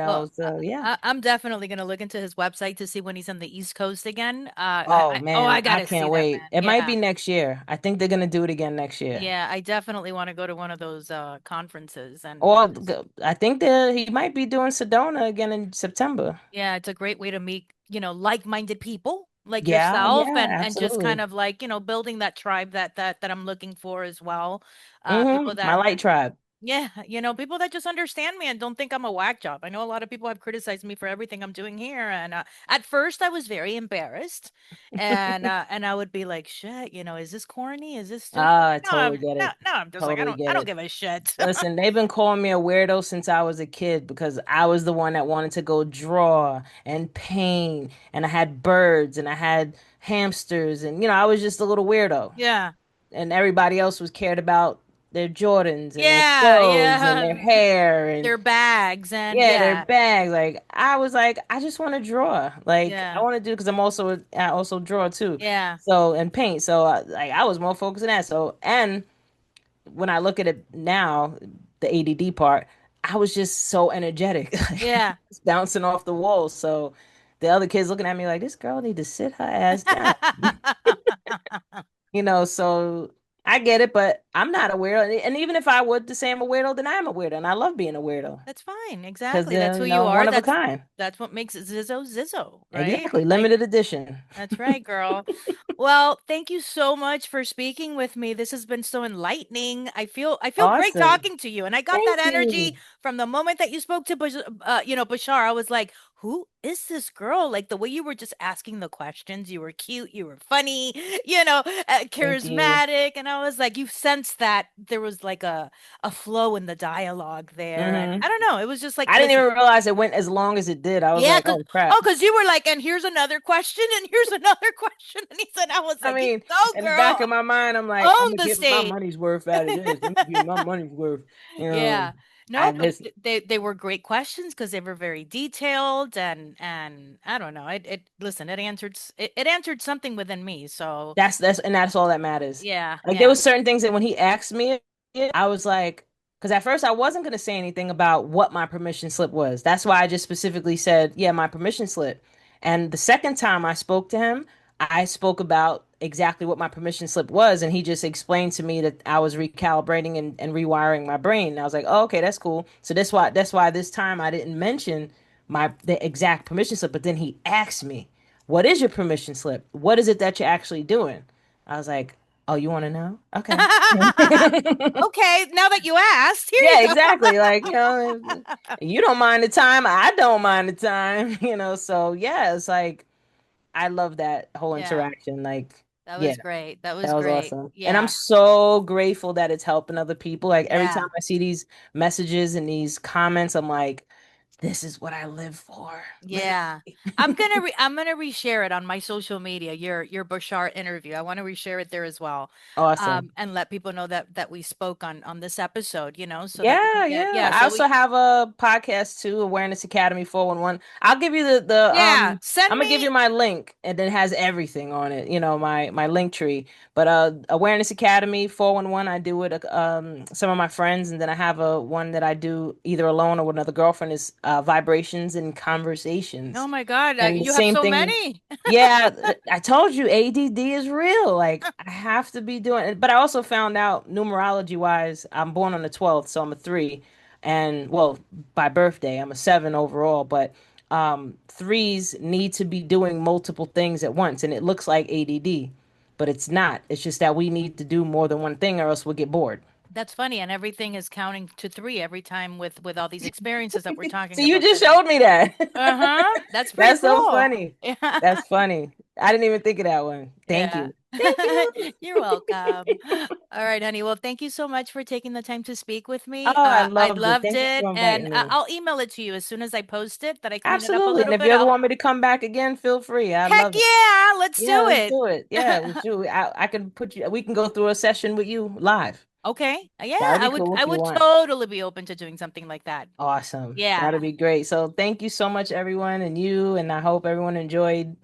Well, so yeah. I'm definitely going to look into his website to see when he's on the East Coast again. Oh Oh, I man, got I to see can't that, wait. man. It might Yeah. be next year. I think they're gonna do it again next year. Yeah, I definitely want to go to one of those conferences Or and just I think that he might be doing Sedona again in September. yeah, it's a great way to meet, like-minded people like Yeah, yourself yeah, and just kind absolutely. of like, building that tribe that I'm looking for as well. People My that light tribe. yeah, people that just understand me and don't think I'm a whack job. I know a lot of people have criticized me for everything I'm doing here, and at first I was very embarrassed, and I would be like, "Shit, is this corny? Is this stupid?" Ah, I No, I'm totally get no, it. no, I'm just like, Totally I get don't it. give a shit. Listen, they've been calling me a weirdo since I was a kid because I was the one that wanted to go draw and paint, and I had birds and I had hamsters, and I was just a little weirdo. Yeah, And everybody else was cared about their Jordans and their yeah, clothes and their yeah. hair and Their bags and yeah, their yeah, bags. Like I was like, I just want to draw. Like I yeah, want to do because I also draw too. yeah, So and paint. So like I was more focused on that. So and when I look at it now, the ADD part, I was just so energetic, like yeah. just bouncing off the walls. So the other kids looking at me like, this girl need to sit her ass down. So I get it, but I'm not a weirdo. And even if I would to say I'm a weirdo, then I am a weirdo. And I love being a weirdo That's fine. because Exactly. That's who you I'm are. one of a That's kind. that's what makes Zizzo Zizzo, right? Exactly. Like Limited edition. that's right, girl. Well, thank you so much for speaking with me. This has been so enlightening. I feel great Awesome. talking to you, and I got that Thank energy you. from the moment that you spoke to Bashar. I was like, "Who is this girl?" Like the way you were just asking the questions. You were cute. You were funny. Thank you. Charismatic, and I was like, you sensed that there was like a flow in the dialogue there, and Hmm. I don't know. It was just like, I didn't listen. even realize it went as long as it did. I was Yeah, like, cause oh crap. cause you were like, and here's another question, and here's another question, and he said, I was I like, you mean, go, in the back girl, of my mind, I'm like, I'm own gonna the get my stage. money's worth out of this. Let me get my money's worth. You know, Yeah, no, I but listen. they were great questions because they were very detailed and I don't know, it listen, it answered something within me, so That's all that matters. yeah, Like there yeah, was certain things that when he asked me, I was like, because at first I wasn't gonna say anything about what my permission slip was. That's why I just specifically said, yeah, my permission slip. And the second time I spoke to him, I spoke about exactly what my permission slip was, and he just explained to me that I was recalibrating and rewiring my brain. And I was like, oh, okay, that's cool. So that's why this time I didn't mention the exact permission slip, but then he asked me. What is your permission slip? What is it that you're actually doing? I was like, oh, you want to know? Okay. okay, now that you asked, here you Yeah, go. exactly. Like, you don't mind the time. I don't mind the time, so yeah, it's like, I love that whole Yeah, interaction. Like, that yeah, was great, that was that was great, awesome. And I'm yeah, so grateful that it's helping other people. Like, every time yeah. I see these messages and these comments, I'm like, this is what I live for, Yeah. literally. I'm gonna reshare it on my social media, your Bashar interview. I want to reshare it there as well. Awesome. And let people know that we spoke on this episode, so that we can Yeah, get yeah. yeah, I so also we have a podcast too, Awareness Academy 411. I'll give you the yeah, send I'm gonna give you me my link, and it has everything on it, my link tree. But Awareness Academy 411, I do it some of my friends, and then I have a one that I do either alone or with another girlfriend, is Vibrations and Oh Conversations. my God, And the you have same so thing. many. Yeah, I told you ADD is real. Like I have to be doing it. But I also found out numerology wise, I'm born on the 12th, so I'm a 3. And well, by birthday, I'm a 7 overall, but threes need to be doing multiple things at once, and it looks like ADD, but it's not. It's just that we need to do more than one thing or else we'll get bored. That's funny, and everything is counting to three every time with all these experiences that we're So talking you about just today. showed me that. Uh-huh. That's pretty That's so cool. funny. Yeah. That's funny. I didn't even think of that one. Thank Yeah. you. Thank you. You're welcome. All right, honey. Well, thank you so much for taking the time to speak with Oh, me. I I loved it. loved Thank you it, for and inviting me. I'll email it to you as soon as I post it, that I clean it up a Absolutely. And little if bit. you ever I'll want me to come back again, feel free. I heck love it. yeah, let's Yeah, do let's it. do it. Yeah, let's do it. I can put you, we can go through a session with you live. Okay. Yeah, That would I be would cool I if you would want. totally be open to doing something like that. Awesome. Yeah. That'd be great. So thank you so much, everyone, and you, and I hope everyone enjoyed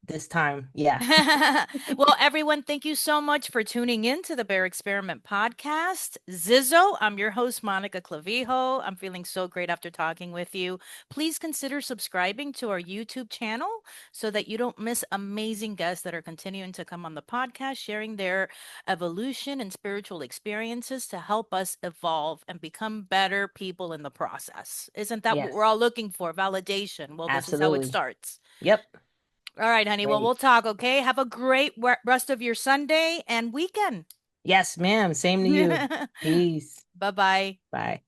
this time. Yeah. Well, everyone, thank you so much for tuning in to the Bear Experiment podcast. Zizzo, I'm your host, Monica Clavijo. I'm feeling so great after talking with you. Please consider subscribing to our YouTube channel so that you don't miss amazing guests that are continuing to come on the podcast, sharing their evolution and spiritual experiences to help us evolve and become better people in the process. Isn't that what we're Yes. all looking for? Validation. Well, this is how it Absolutely. starts. Yep. All right, honey. Well, Great. we'll talk, okay? Have a great rest of your Sunday and weekend. Yes, ma'am. Same to you. Peace. Bye-bye. Bye.